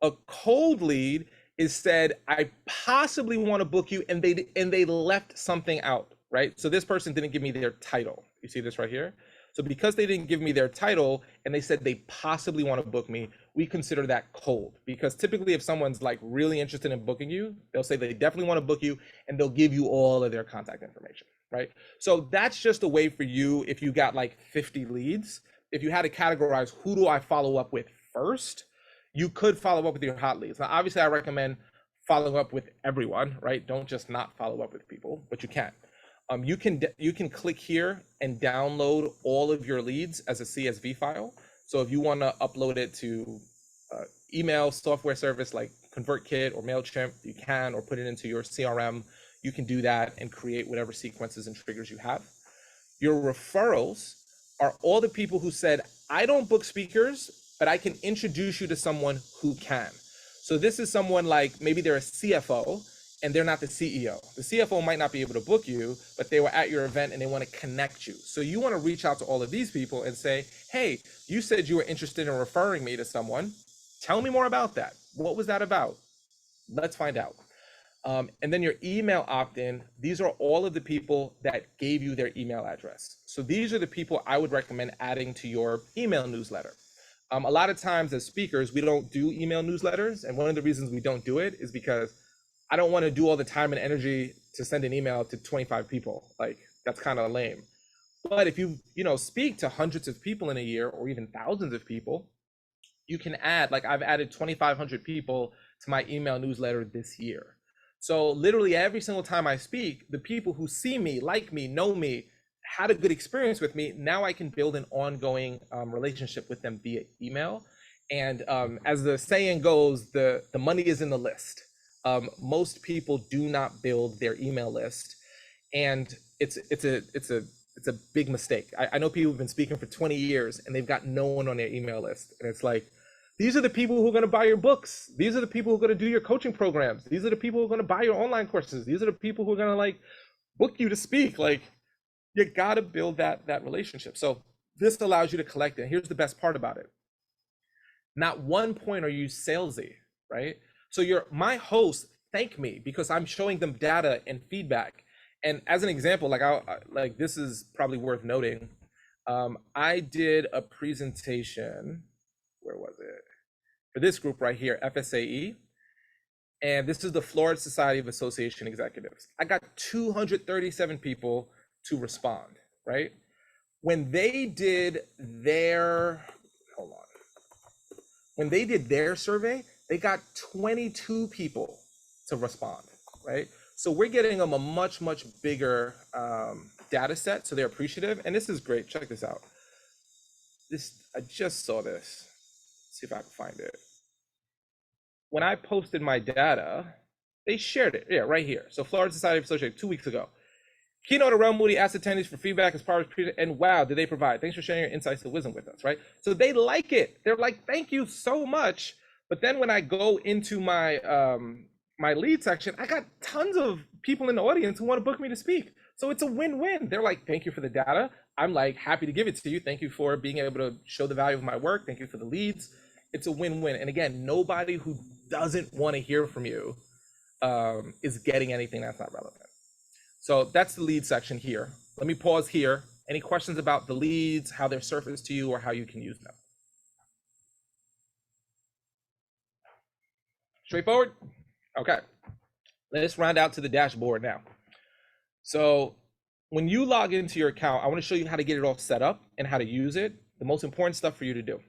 Speaker 1: A cold lead is said, I possibly want to book you, and they left something out, right? So this person didn't give me their title. You see this right here? So because they didn't give me their title and they said they possibly want to book me, we consider that cold. Because typically if someone's like really interested in booking you, they'll say they definitely want to book you, and they'll give you all of their contact information, right? So that's just a way for you, if you got like 50 leads, if you had to categorize who do I follow up with first, you could follow up with your hot leads. Now, obviously I recommend following up with everyone, right? Don't just not follow up with people, but you can. You can click here and download all of your leads as a CSV file. So if you want to upload it to email software service like ConvertKit or MailChimp, you can, or put it into your CRM. You can do that and create whatever sequences and triggers you have. Your referrals are all the people who said, I don't book speakers, but I can introduce you to someone who can. So this is someone like maybe they're a CFO and they're not the CEO. The CFO might not be able to book you, but they were at your event and they want to connect you. So you want to reach out to all of these people and say, hey, you said you were interested in referring me to someone. Tell me more about that. What was that about? Let's find out. And then your email opt-in, these are all of the people that gave you their email address. So these are the people I would recommend adding to your email newsletter. A lot of times as speakers, we don't do email newsletters. And one of the reasons we don't do it is because I don't want to do all the time and energy to send an email to 25 people. Like, that's kind of lame. But if you speak to hundreds of people in a year, or even thousands of people, you can add, like I've added 2,500 people to my email newsletter this year. So literally every single time I speak, the people who see me, like me, know me, had a good experience with me, now I can build an ongoing relationship with them via email. And as the saying goes, the money is in the list. Most people do not build their email list, and it's a big mistake. I know people who've been speaking for 20 years and they've got no one on their email list, and it's like, these are the people who are going to buy your books. These are the people who are going to do your coaching programs. These are the people who are going to buy your online courses. These are the people who are going to like book you to speak. Like, you got to build that relationship. So this allows you to collect it. Here's the best part about it. Not one point are you salesy, right? So my hosts thank me because I'm showing them data and feedback. And as an example, like this is probably worth noting. I did a presentation. Where was it? For this group right here, FSAE. And this is the Florida Society of Association Executives. I got 237 people to respond, right? When they did their, hold on. When they did their survey, they got 22 people to respond, right? So we're getting them a much, much bigger data set, so they're appreciative. And this is great, check this out. I just saw this. Let's see if I can find it. When I posted my data, they shared it, yeah, right here. So Florida Society of Association 2 weeks ago. Keynote around Moody asked attendees for feedback as part of and wow, did they provide? Thanks for sharing your insights and wisdom with us, right? So they like it. They're like, thank you so much. But then when I go into my my lead section, I got tons of people in the audience who want to book me to speak. So it's a win-win. They're like, thank you for the data. I'm like, happy to give it to you. Thank you for being able to show the value of my work. Thank you for the leads. It's a win-win. And again, nobody who doesn't want to hear from you is getting anything that's not relevant. So that's the lead section here. Let me pause here. Any questions about the leads, how they're surfaced to you, or how you can use them? Straightforward? Okay. Let's round out to the dashboard now. So when you log into your account, I want to show you how to get it all set up and how to use it. The most important stuff for you to do.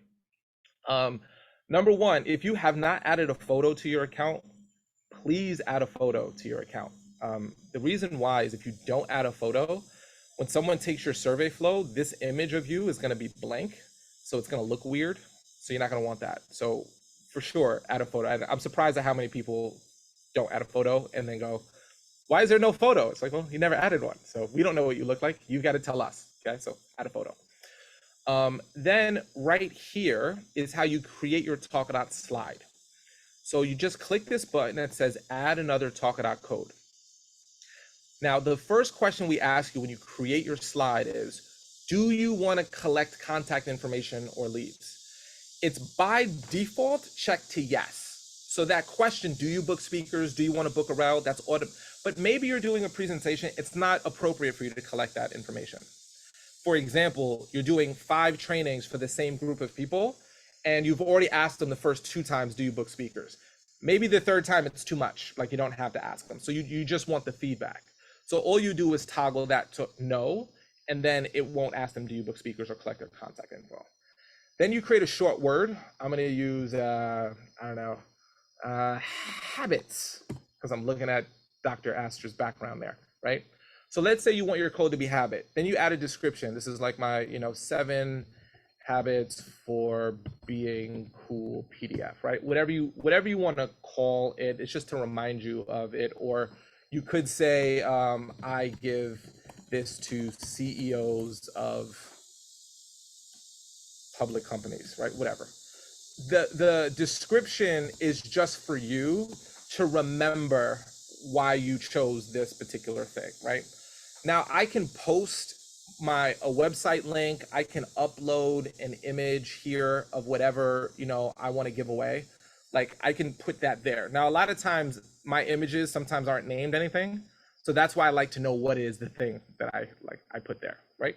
Speaker 1: Number one, if you have not added a photo to your account, please add a photo to your account. The reason why is if you don't add a photo, when someone takes your survey flow, this image of you is going to be blank. So it's going to look weird. So you're not going to want that. So for sure, add a photo. I'm surprised at how many people don't add a photo and then go, why is there no photo? It's like, well, you never added one. So we don't know what you look like. You got to tell us. Okay, so add a photo. Then right here is how you create your Talkadot slide. So you just click this button that says add another Talkadot code. Now, the first question we ask you when you create your slide is, do you want to collect contact information or leads? It's by default checked to yes. So that question, do you book speakers? Do you want to book a route? That's auto. But maybe you're doing a presentation. It's not appropriate for you to collect that information. For example, you're doing 5 trainings for the same group of people, and you've already asked them the first 2 times, do you book speakers? Maybe the 3rd time it's too much, like you don't have to ask them. So you just want the feedback. So all you do is toggle that to no, and then it won't ask them, do you book speakers or collect their contact info. Then you create a short word. I'm gonna use, I don't know, habits, because I'm looking at Dr. Astor's background there, right? So let's say you want your code to be habit. Then you add a description. This is like my, 7 habits for being cool PDF, right? Whatever you want to call it, it's just to remind you of it. Or you could say, I give this to CEOs of public companies, right? Whatever. The description is just for you to remember why you chose this particular thing, right? Now I can post a website link. I can upload an image here of whatever, I want to give away. Like I can put that there. Now, a lot of times my images sometimes aren't named anything. So that's why I like to know what is the thing that I put there, right?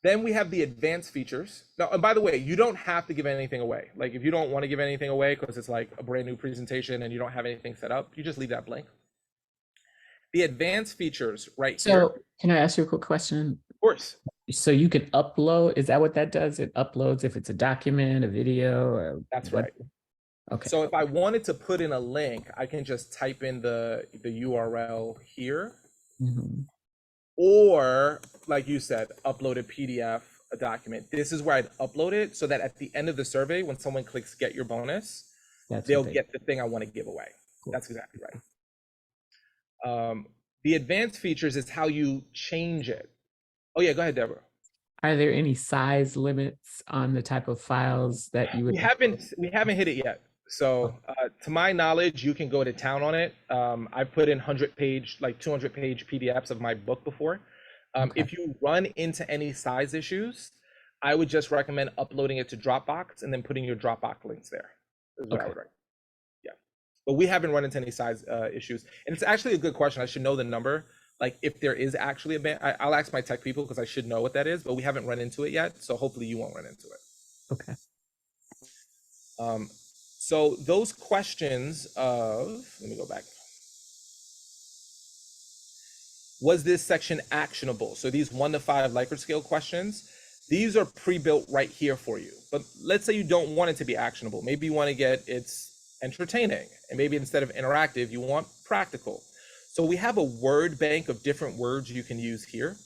Speaker 1: Then we have the advanced features. Now, and by the way, you don't have to give anything away. Like if you don't want to give anything away because it's like a brand new presentation and you don't have anything set up, you just leave that blank. The advanced features right here.
Speaker 4: So can I ask you a quick question?
Speaker 1: Of course.
Speaker 4: So you can upload, is that what that does? It uploads if it's a document, a video, or
Speaker 1: That's
Speaker 4: what?
Speaker 1: right.
Speaker 4: Okay.
Speaker 1: So if I wanted to put in a link, I can just type in the URL here.
Speaker 4: Mhm.
Speaker 1: Or like you said, upload a PDF, a document. This is where I'd upload it so that at the end of the survey, when someone clicks get your bonus, they'll get the thing I want to give away. Cool. That's exactly right. The advanced features is how you change it. Oh yeah, go ahead, Deborah.
Speaker 4: Are there any size limits on the type of files that you would?
Speaker 1: We haven't hit it yet. So to my knowledge, you can go to town on it. I put in 100-page, like 200-page PDFs of my book before. Okay. If you run into any size issues, I would just recommend uploading it to Dropbox and then putting your Dropbox links there. Is what I would recommend. Yeah, but we haven't run into any size issues. And it's actually a good question. I should know the number. Like if there is actually a ban, I'll ask my tech people because I should know what that is, but we haven't run into it yet. So hopefully you won't run into it.
Speaker 4: Okay.
Speaker 1: So those questions of, let me go back. Was this section actionable? So these 1 to 5 Likert scale questions, these are pre-built right here for you. But let's say you don't want it to be actionable. Maybe you want to get it's entertaining, and maybe instead of interactive, you want practical. So we have a word bank of different words you can use here.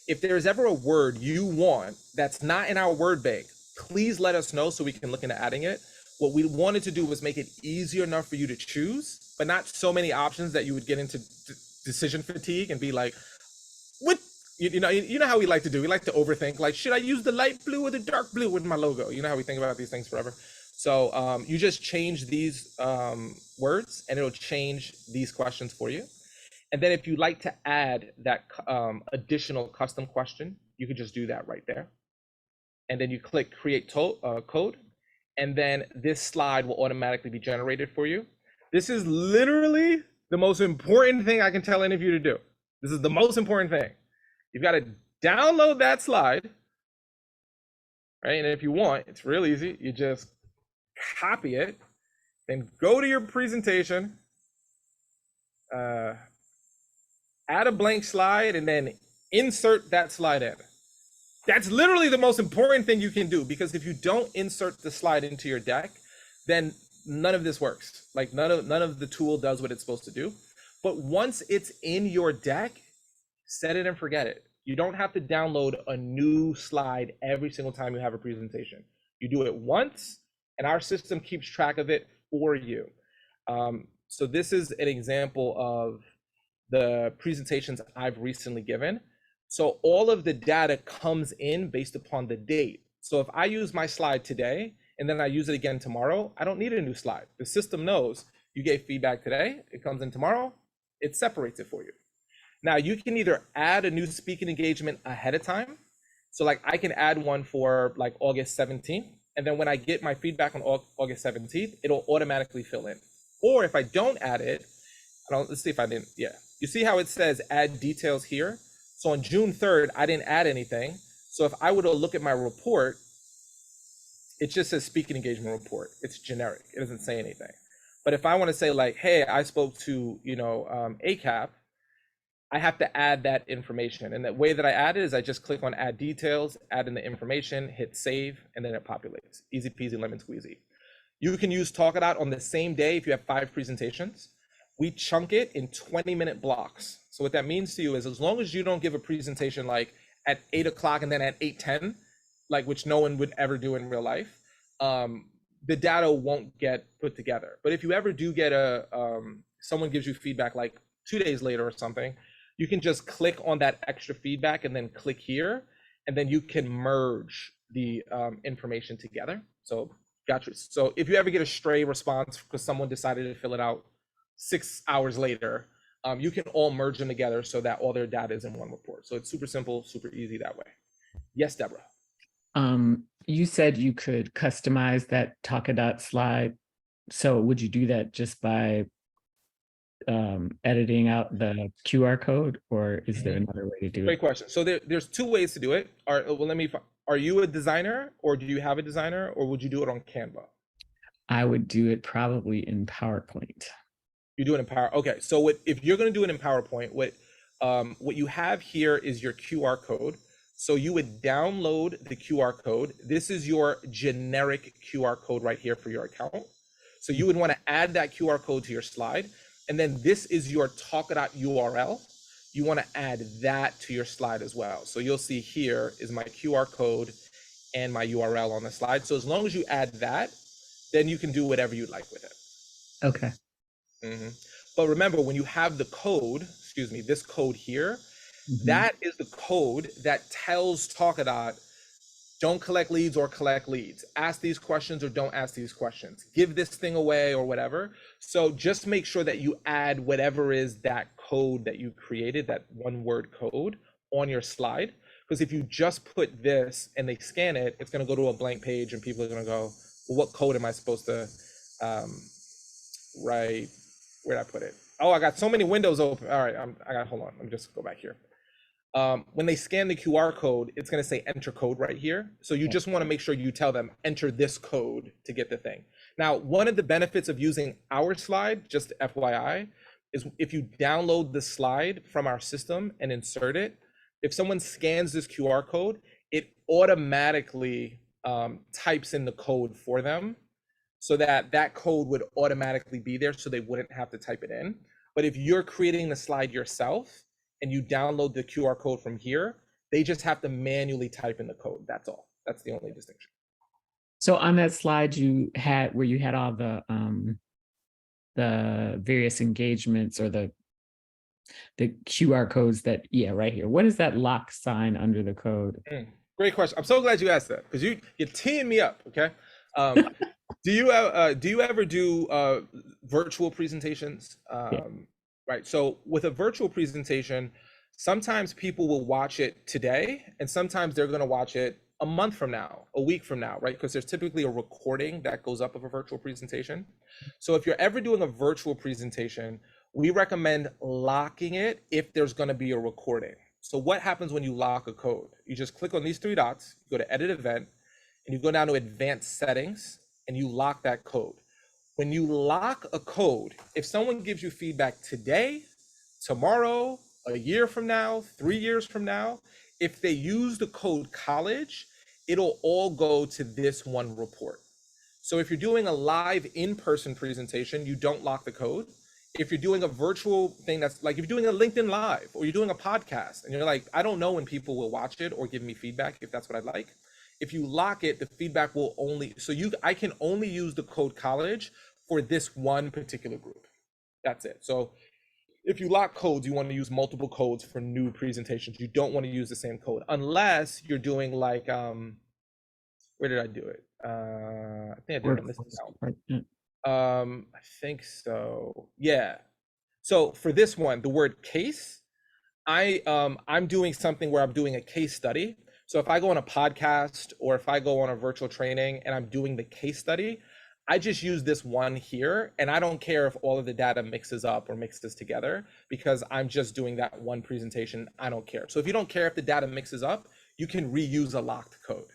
Speaker 1: If there's ever a word you want that's not in our word bank, please let us know so we can look into adding it. What we wanted to do was make it easier enough for you to choose, but not so many options that you would get into decision fatigue and be like, what? You know how we like to do? We like to overthink, like, should I use the light blue or the dark blue with my logo? You know how we think about these things forever. So you just change these words and it'll change these questions for you. And then if you like to add that additional custom question, you could just do that right there. And then you click create code. And then this slide will automatically be generated for you. This is literally the most important thing I can tell any of you to do. This is the most important thing. You've got to download that slide, right? And if you want, it's real easy. You just copy it, then go to your presentation, add a blank slide, and then insert that slide in. That's literally the most important thing you can do, because if you don't insert the slide into your deck, then none of this works. Like none of the tool does what it's supposed to do. But once it's in your deck, set it and forget it. You don't have to download a new slide every single time you have a presentation. You do it once, and our system keeps track of it for you. So this is an example of the presentations I've recently given. So all of the data comes in based upon the date. So if I use my slide today and then I use it again tomorrow, I don't need a new slide. The system knows you gave feedback today, it comes in tomorrow, it separates it for you. Now you can either add a new speaking engagement ahead of time. So like I can add one for like August 17th. And then when I get my feedback on August 17th, it'll automatically fill in. Or if I don't add it, let's see if I didn't, yeah. You see how it says add details here? So on June 3rd, I didn't add anything. So if I were to look at my report, it just says speaking engagement report. It's generic, it doesn't say anything. But if I want to say like, hey, I spoke to, ACAP, I have to add that information. And the way that I add it is I just click on add details, add in the information, hit save, and then it populates. Easy peasy, lemon squeezy. You can use Talkadot on the same day if you have 5 presentations. We chunk it in 20-minute blocks. So what that means to you is as long as you don't give a presentation like at 8 o'clock and then at 8:10, like which no one would ever do in real life, the data won't get put together. But if you ever do get someone gives you feedback like 2 days later or something, you can just click on that extra feedback and then click here, and then you can merge the information together. So gotcha. So if you ever get a stray response because someone decided to fill it out 6 hours later, you can all merge them together so that all their data is in one report. So it's super simple, super easy that way. Yes, Deborah.
Speaker 4: You said you could customize that Talkadot slide. So would you do that just by editing out the QR code, or is there another way to do it?
Speaker 1: Great question. So there's 2 ways to do it. Are you a designer, or do you have a designer, or would you do it on Canva?
Speaker 4: I would do it probably in PowerPoint.
Speaker 1: You do it in Power. Okay, so if you're going to do it in PowerPoint, what you have here is your QR code. So you would download the QR code. This is your generic QR code right here for your account. So you would want to add that QR code to your slide. And then this is your Talkadot URL. You want to add that to your slide as well. So you'll see here is my QR code and my URL on the slide. So as long as you add that, then you can do whatever you'd like with it.
Speaker 4: Okay.
Speaker 1: But remember, when you have the code, this code here, that is the code that tells Talkadot, don't collect leads or collect leads. Ask these questions or don't ask these questions. Give this thing away or whatever. So just make sure that you add whatever is that code that you created, that 1-word code, on your slide. Because if you just put this and they scan it, it's going to go to a blank page and people are going to go, well, what code am I supposed to write? Where'd I put it? Oh, I got so many windows open. All right, hold on. Let me just go back here. When they scan the QR code, it's going to say enter code right here. So you just want to make sure you tell them enter this code to get the thing. Now, one of the benefits of using our slide, just FYI, is if you download the slide from our system and insert it, if someone scans this QR code, it automatically types in the code for them, so that that code would automatically be there, so they wouldn't have to type it in. But if you're creating the slide yourself and you download the QR code from here, they just have to manually type in the code. That's all. That's the only distinction.
Speaker 4: So on that slide you had where you had all the various engagements or the QR codes that, yeah, right here. What is that lock sign under the code?
Speaker 1: Great question. I'm so glad you asked that, because you're teeing me up. Okay. Do you ever do virtual presentations?
Speaker 4: Yeah.
Speaker 1: Right. So with a virtual presentation, sometimes people will watch it today, and sometimes they're going to watch it a month from now, a week from now, right? Because there's typically a recording that goes up of a virtual presentation. So if you're ever doing a virtual presentation, we recommend locking it if there's going to be a recording. So what happens when you lock a code? You just click on these three dots, you go to edit event, and you go down to advanced settings, and you lock that code. When you lock a code, if someone gives you feedback today, tomorrow, a year from now, 3 years from now, if they use the code college, it'll all go to this one report. So if you're doing a live in-person presentation, you don't lock the code. If you're doing a virtual thing, that's like if you're doing a LinkedIn Live or you're doing a podcast and you're like, I don't know when people will watch it or give me feedback if that's what I'd like. If you lock it, the feedback will only, I can only use the code college for this one particular group. That's it. So if you lock codes, you want to use multiple codes for new presentations. You don't want to use the same code unless you're doing like, where did I do it? I think I did it on this account. I think so. Yeah. So for this one, the word case, I'm doing something where I'm doing a case study. So if I go on a podcast or if I go on a virtual training and I'm doing the case study, I just use this one here, and I don't care if all of the data mixes up or mixes together, because I'm just doing that one presentation. I don't care. So if you don't care if the data mixes up, you can reuse a locked code.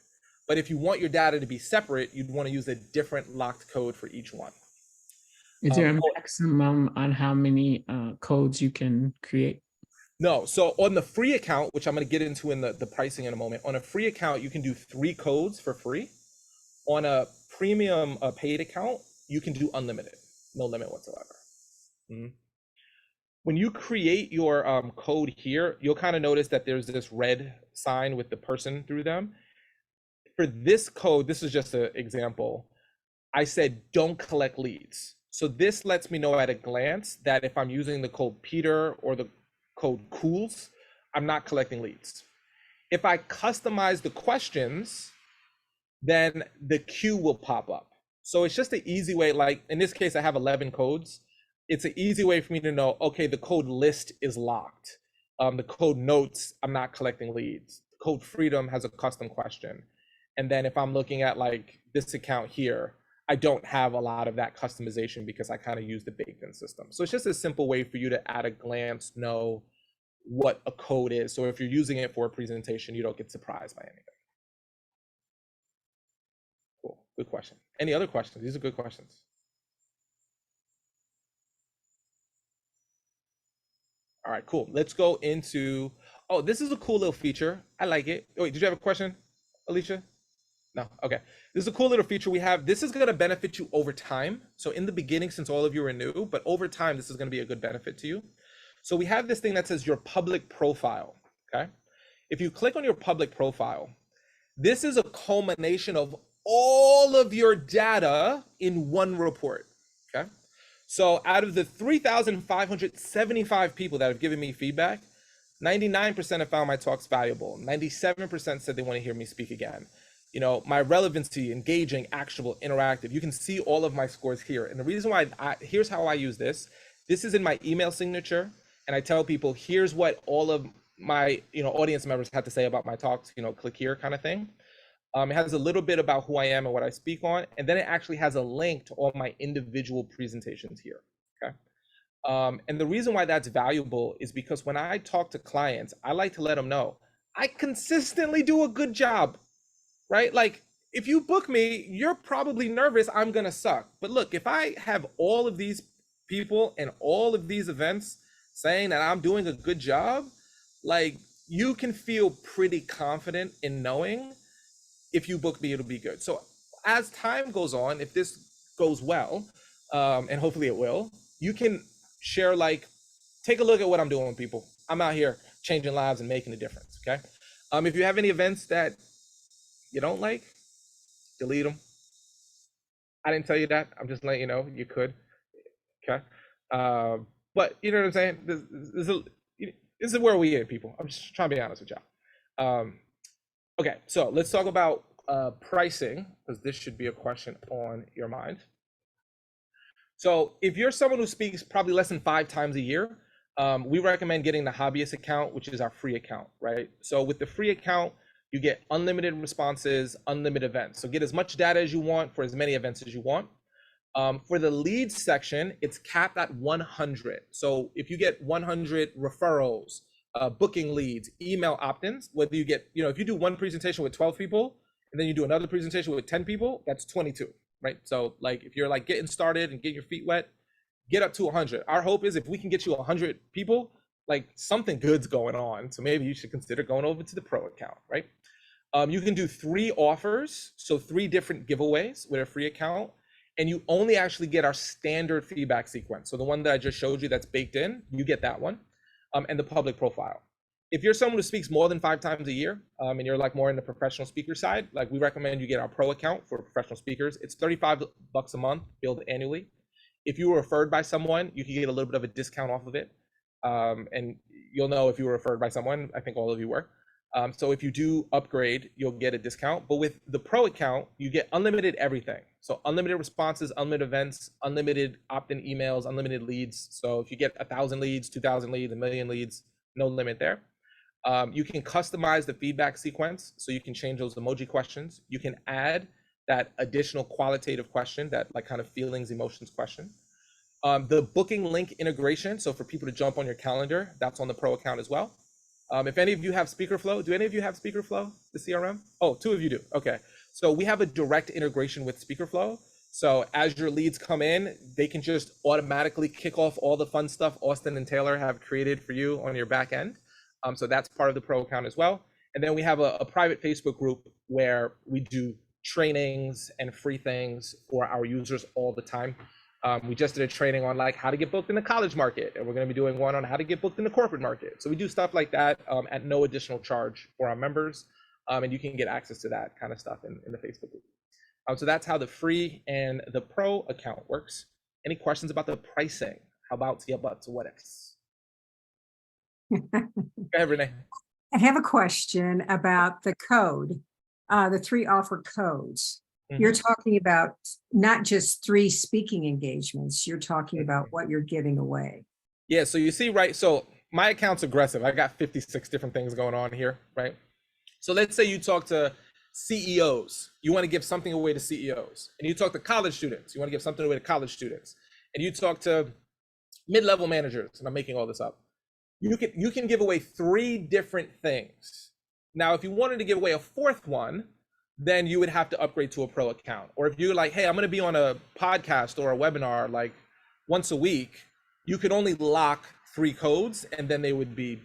Speaker 1: But if you want your data to be separate, you'd want to use a different locked code for each one.
Speaker 4: Is there a maximum on how many codes you can create?
Speaker 1: No. So on the free account, which I'm going to get into in the pricing in a moment, on a free account, you can do 3 codes for free. On a premium paid account, you can do unlimited, no limit whatsoever. When you create your code here, you'll kind of notice that there's this red sign with the person through them. For this code, this is just an example. I said, don't collect leads. So this lets me know at a glance that if I'm using the code Peter or the code Cools, I'm not collecting leads. If I customize the questions, then the queue will pop up. So it's just an easy way, like in this case, I have 11 codes. It's an easy way for me to know, okay, the code list is locked. The code notes, I'm not collecting leads. Code freedom has a custom question. And then if I'm looking at like this account here, I don't have a lot of that customization because I kind of use the baked-in system. So it's just a simple way for you to at a glance know what a code is. So if you're using it for a presentation, you don't get surprised by anything. Cool, good question. Any other questions? These are good questions. All right, cool. Let's go into, oh, this is a cool little feature. I like it. Oh, wait, did you have a question, Alicia? No, okay. This is a cool little feature we have. This is gonna benefit you over time. So in the beginning, since all of you are new, but over time, this is gonna be a good benefit to you. So we have this thing that says your public profile, okay? If you click on your public profile, this is a culmination of all of your data in one report, okay? So out of the 3,575 people that have given me feedback, 99% have found my talks valuable. 97% said they want to hear me speak again. You know, my relevancy, engaging, actionable, interactive. You can see all of my scores here. And the reason why, here's how I use this. This is in my email signature. And I tell people, here's what all of my, audience members have to say about my talks, click here kind of thing. It has a little bit about who I am and what I speak on. And then it actually has a link to all my individual presentations here, okay? And the reason why that's valuable is because when I talk to clients, I like to let them know, I consistently do a good job, right? Like if you book me, you're probably nervous I'm gonna suck. But look, if I have all of these people and all of these events saying that I'm doing a good job, like you can feel pretty confident in knowing if you book me, it'll be good. So as time goes on, if this goes well, and hopefully it will, you can share like, take a look at what I'm doing, people. I'm out here changing lives and making a difference. Okay. If you have any events that you don't like, delete them. I didn't tell you that. I'm just letting you know you could. Okay. But you know what I'm saying? This is where we at, people. I'm just trying to be honest with y'all. Okay, so let's talk about pricing, because this should be a question on your mind. So if you're someone who speaks probably less than 5 times a year, we recommend getting the hobbyist account, which is our free account, right? So with the free account, you get unlimited responses, unlimited events. So get as much data as you want for as many events as you want. For the leads section, it's capped at 100. So if you get 100 referrals, booking leads, email opt-ins, whether you get, if you do one presentation with 12 people and then you do another presentation with 10 people, that's 22, right? So like if you're like getting started and getting your feet wet, get up to 100. Our hope is if we can get you 100 people, like something good's going on. So maybe you should consider going over to the pro account, right? You can do 3 offers, so 3 different giveaways with a free account, and you only actually get our standard feedback sequence. So the one that I just showed you that's baked in, you get that one, and the public profile. If you're someone who speaks more than 5 times a year, and you're like more in the professional speaker side, like we recommend you get our pro account for professional speakers. It's $35 a month, billed annually. If you were referred by someone, you can get a little bit of a discount off of it. And you'll know if you were referred by someone. I think all of you were. So if you do upgrade, you'll get a discount. But with the pro account, you get unlimited everything. So unlimited responses, unlimited events, unlimited opt-in emails, unlimited leads. So if you get 1,000 leads, 2,000 leads, 1,000,000 leads, no limit there. You can customize the feedback sequence. So you can change those emoji questions. You can add that additional qualitative question, that like kind of feelings, emotions question. The booking link integration. So for people to jump on your calendar, that's on the pro account as well. If any of you have SpeakerFlow, do any of you have SpeakerFlow, the CRM? Oh, 2 of you do. Okay. So we have a direct integration with SpeakerFlow. So as your leads come in, they can just automatically kick off all the fun stuff Austin and Taylor have created for you on your back end. So that's part of the pro account as well. And then we have a private Facebook group where we do trainings and free things for our users all the time. We just did a training on like how to get booked in the college market, and we're going to be doing one on how to get booked in the corporate market. So we do stuff like that at no additional charge for our members, and you can get access to that kind of stuff in the Facebook group. So that's how the free and the pro account works. Any questions about the pricing? How about what ifs? Go ahead, Renee.
Speaker 2: I have a question about the code, the 3 offer codes. You're talking about not just 3 speaking engagements, you're talking about what you're giving away.
Speaker 1: Yeah, so you see, right? So my account's aggressive. I got 56 different things going on here, right? So let's say you talk to CEOs, you want to give something away to CEOs, and you talk to college students, you want to give something away to college students, and you talk to mid-level managers, and I'm making all this up. You can give away 3 different things. Now, if you wanted to give away a 4th one, then you would have to upgrade to a pro account. Or if you're like, hey, I'm going to be on a podcast or a webinar like once a week, you could only lock 3 codes and then they would be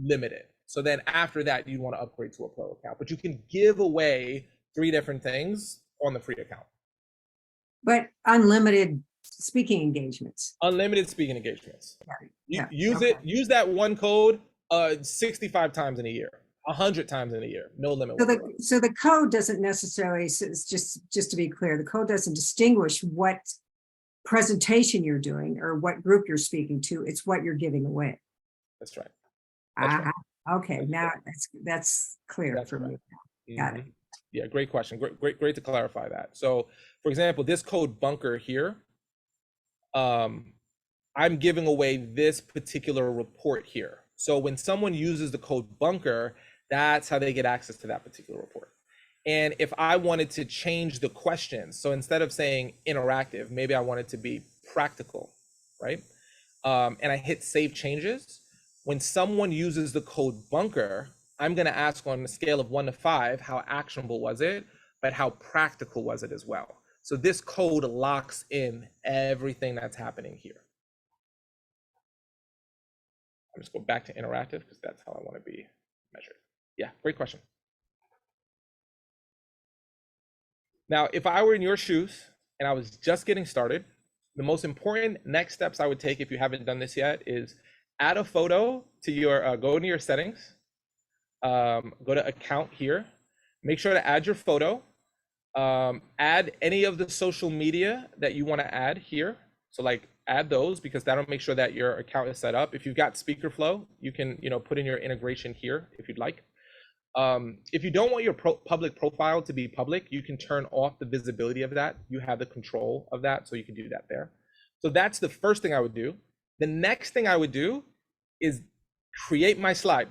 Speaker 1: limited. So then after that, you want to upgrade to a pro account, but you can give away 3 different things on the free account.
Speaker 2: But unlimited speaking engagements.
Speaker 1: Unlimited speaking engagements.
Speaker 2: Yeah.
Speaker 1: Use that one code 65 times in a year. 100 times in a year, no limit.
Speaker 2: So the code doesn't necessarily, just to be clear, the code doesn't distinguish what presentation you're doing or what group you're speaking to. It's what you're giving away.
Speaker 1: That's right.
Speaker 2: Right. Okay, now that's clear for me. Got it.
Speaker 1: Yeah, great question. Great to clarify that. So, for example, this code bunker here, I'm giving away this particular report here. So when someone uses the code bunker, that's how they get access to that particular report. And if I wanted to change the questions, so instead of saying interactive, maybe I want it to be practical, right? And I hit save changes. When someone uses the code bunker, I'm going to ask on a scale of 1 to 5, how actionable was it? but how practical was it as well? So this code locks in everything that's happening here. I'm just going back to interactive because that's how I want to be measured. Yeah, great question. Now, if I were in your shoes and I was just getting started, the most important next steps I would take if you haven't done this yet is add a photo to your, go into your settings, go to account here, make sure to add your photo, add any of the social media that you want to add here. So like add those because that'll make sure that your account is set up. If you've got speaker flow, you can, put in your integration here if you'd like. If you don't want your public profile to be public, you can turn off the visibility of that. You have the control of that, so you can do that there. So that's the first thing I would do. The next thing I would do is create my slide.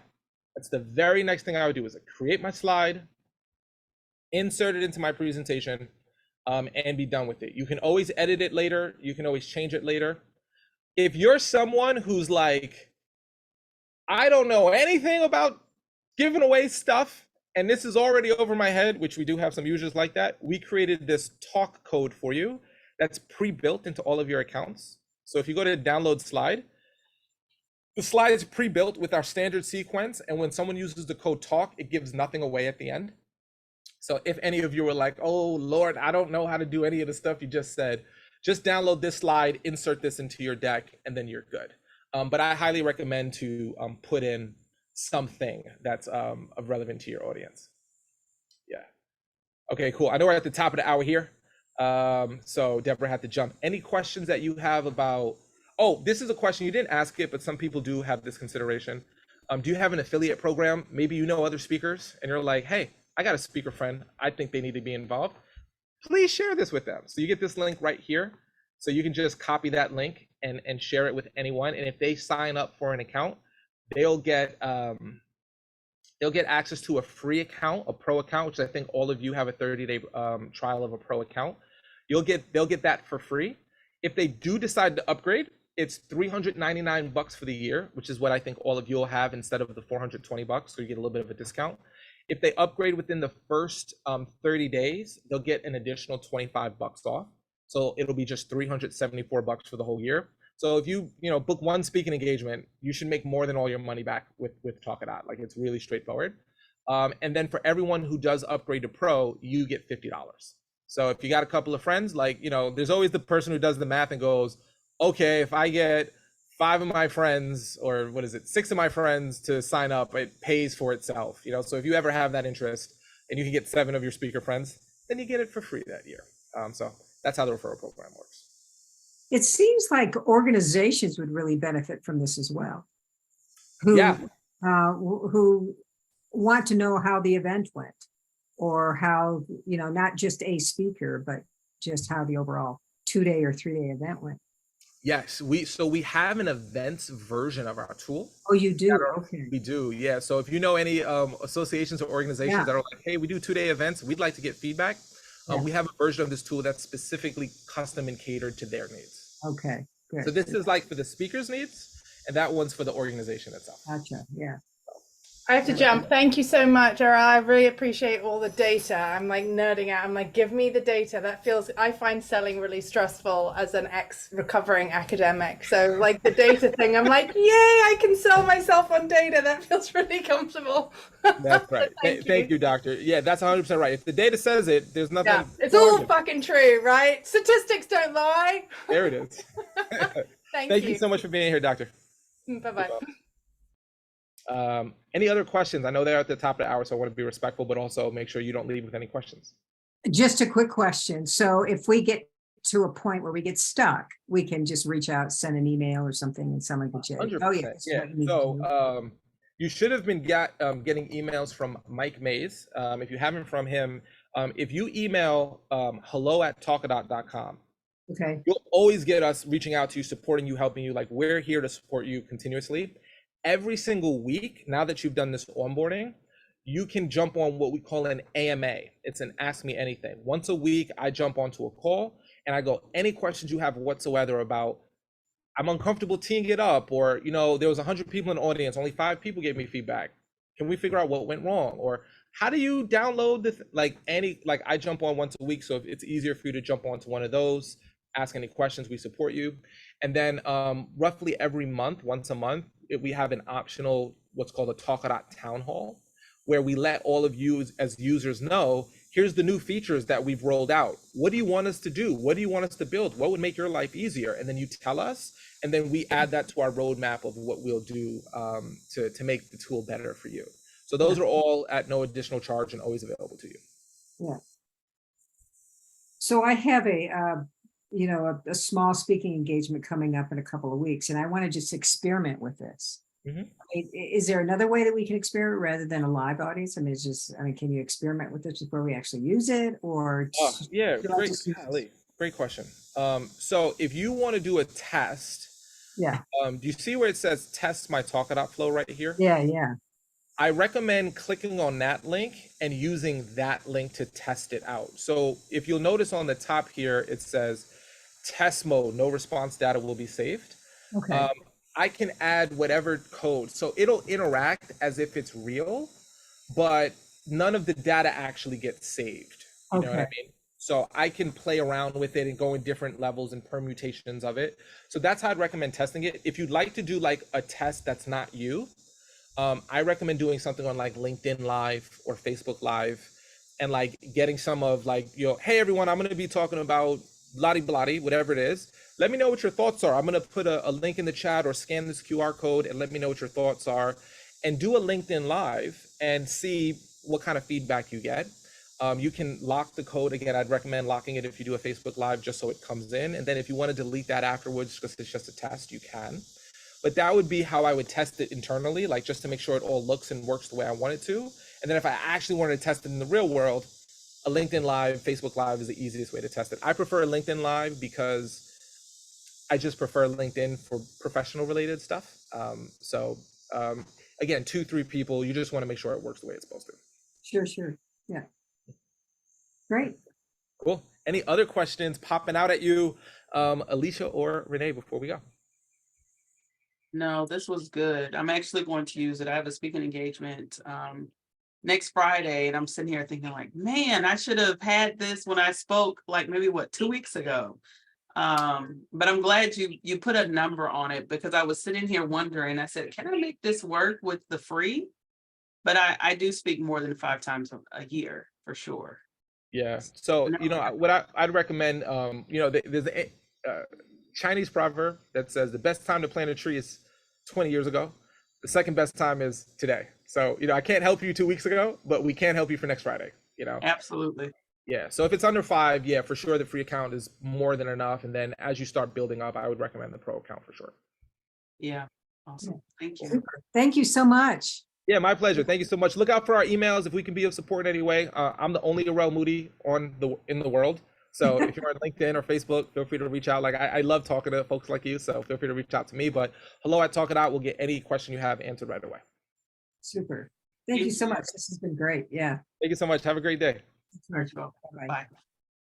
Speaker 1: That's the very next thing I would do is create my slide, insert it into my presentation, and be done with it. You can always edit it later. You can always change it later. If you're someone who's like, I don't know anything about giving away stuff, and this is already over my head, which we do have some users like that, we created this talk code for you that's pre-built into all of your accounts. So if you go to download slide, the slide is pre-built with our standard sequence, and when someone uses the code talk, it gives nothing away at the end. So if any of you were like, oh Lord, I don't know how to do any of the stuff you just said, just download this slide, insert this into your deck, and then you're good. But I highly recommend to put in something that's relevant to your audience. Yeah. Okay, cool. I know we're at the top of the hour here. So Deborah had to jump. Any questions that you have about, oh, this is a question, you didn't ask it, but some people do have this consideration. Do you have an affiliate program? Maybe you know other speakers and you're like, hey, I got a speaker friend. I think they need to be involved. Please share this with them. So you get this link right here. So you can just copy that link and share it with anyone. And if they sign up for an account, they'll get access to a free account, a pro account, which I think all of you have a 30-day trial of a pro account. They'll get that for free. If they do decide to upgrade, it's $399 for the year, which is what I think all of you will have instead of the $420. So you get a little bit of a discount. If they upgrade within the first 30 days, they'll get an additional $25 off. So it'll be just $374 for the whole year. So if you book one speaking engagement, you should make more than all your money back with Talkadot. Like, it's really straightforward. And then for everyone who does upgrade to pro, you get $50. So if you got a couple of friends, like, there's always the person who does the math and goes, okay, if I get 5 of my friends, or 6 of my friends to sign up, it pays for itself. So if you ever have that interest and you can get 7 of your speaker friends, then you get it for free that year. So that's how the referral program works.
Speaker 2: It seems like organizations would really benefit from this as well. Who want to know how the event went, or how, not just a speaker, but just how the overall 2-day or 3-day event went.
Speaker 1: Yes, we have an events version of our tool.
Speaker 2: Oh, you do? Okay.
Speaker 1: We do, yeah. So if you know any associations or organizations that are like, hey, we do 2-day events, we'd like to get feedback. We have a version of this tool that's specifically custom and catered to their needs.
Speaker 2: Okay, good.
Speaker 1: So this is like for the speaker's needs, and that one's for the organization itself.
Speaker 2: Gotcha, yeah.
Speaker 5: I have to jump. Thank you so much, Errol. I really appreciate all the data. I'm like nerding out. I'm like, give me the data. I find selling really stressful as an ex-recovering academic. So like the data thing, I'm like, yay, I can sell myself on data. That feels really comfortable.
Speaker 1: That's right. Thank you, doctor. Yeah, that's 100% right. If the data says it, there's nothing.
Speaker 5: Yeah, it's all fucking true, right? Statistics don't lie.
Speaker 1: There it is. Thank you so much for being here, doctor.
Speaker 5: Bye-bye.
Speaker 1: Any other questions? I know they're at the top of the hour, so I want to be respectful, but also make sure you don't leave with any questions.
Speaker 2: Just a quick question. So if we get to a point where we get stuck, we can just reach out, send an email or something, and someone can check. Oh yeah.
Speaker 1: So you should have been getting emails from Mike Mays. If you haven't from him, if you email hello@talkadot.com,
Speaker 2: okay,
Speaker 1: you'll always get us reaching out to you, supporting you, helping you. Like, we're here to support you continuously. Every single week, now that you've done this onboarding, you can jump on what we call an AMA. It's an Ask Me Anything. Once a week, I jump onto a call and I go, any questions you have whatsoever about, I'm uncomfortable teeing it up, or, there was 100 people in the audience, only 5 people gave me feedback. Can we figure out what went wrong? Or how do you download this? Like I jump on once a week. So if it's easier for you to jump onto one of those, ask any questions, we support you. And then roughly every month, once a month, we have an optional, what's called a Talkadot town hall, where we let all of you as users know, here's the new features that we've rolled out. What do you want us to do? What do you want us to build? What would make your life easier? And then you tell us, and then we add that to our roadmap of what we'll do to make the tool better for you. So those are all at no additional charge and always available to you.
Speaker 2: Yeah. So I have a small speaking engagement coming up in a couple of weeks, and I want to just experiment with this. Is there another way that we can experiment rather than a live audience? I mean, can you experiment with this before we actually use it, or?
Speaker 1: Yeah, great question. So if you want to do a test, do you see where it says test my Talkadot flow right here?
Speaker 2: Yeah.
Speaker 1: I recommend clicking on that link and using that link to test it out. So if you'll notice on the top here, it says test mode, no response data will be saved.
Speaker 2: Okay.
Speaker 1: I can add whatever code. So it'll interact as if it's real, but none of the data actually gets saved. You know what I mean? So I can play around with it and go in different levels and permutations of it. So that's how I'd recommend testing it. If you'd like to do like a test that's not you, I recommend doing something on like LinkedIn Live or Facebook Live and like getting some of like, hey everyone, I'm going to be talking about bloody, whatever it is. Let me know what your thoughts are. I'm going to put a link in the chat or scan this QR code and let me know what your thoughts are, and do a LinkedIn Live and see what kind of feedback you get. You can lock the code. Again, I'd recommend locking it if you do a Facebook Live just so it comes in. And then if you want to delete that afterwards because it's just a test, you can. But that would be how I would test it internally, like just to make sure it all looks and works the way I want it to. And then if I actually wanted to test it in the real world, a LinkedIn Live, Facebook Live is the easiest way to test it. I prefer LinkedIn Live because I just prefer LinkedIn for professional related stuff. Again, 2-3 people, you just want to make sure it works the way it's supposed to.
Speaker 2: Sure. Yeah. Great.
Speaker 1: Cool. Any other questions popping out at you, Alicia or Renee, before we go?
Speaker 3: No, this was good. I'm actually going to use it. I have a speaking engagement next Friday, and I'm sitting here thinking like, man, I should have had this when I spoke like maybe 2 weeks ago. But I'm glad you put a number on it, because I was sitting here wondering, I said, can I make this work with the free? But I do speak more than 5 times a year for sure.
Speaker 1: Yeah. So, what I'd recommend, there's a Chinese proverb that says the best time to plant a tree is 20 years ago. The second best time is today. So, I can't help you 2 weeks ago, but we can help you for next Friday,
Speaker 3: Absolutely.
Speaker 1: Yeah. So if it's under 5, yeah, for sure the free account is more than enough. And then as you start building up, I would recommend the pro account for sure.
Speaker 3: Yeah. Awesome. Thank you.
Speaker 2: Super. Thank you so much.
Speaker 1: Yeah, my pleasure. Thank you so much. Look out for our emails if we can be of support in any way. I'm the only Arel Moody in the world. So if you're on LinkedIn or Facebook, feel free to reach out. Like I love talking to folks like you, so feel free to reach out to me. But hello@Talkadot. We'll get any question you have answered right away.
Speaker 2: Super. Thank you so much. This has been great. Yeah.
Speaker 1: Thank you so much. Have a great day.
Speaker 3: Bye.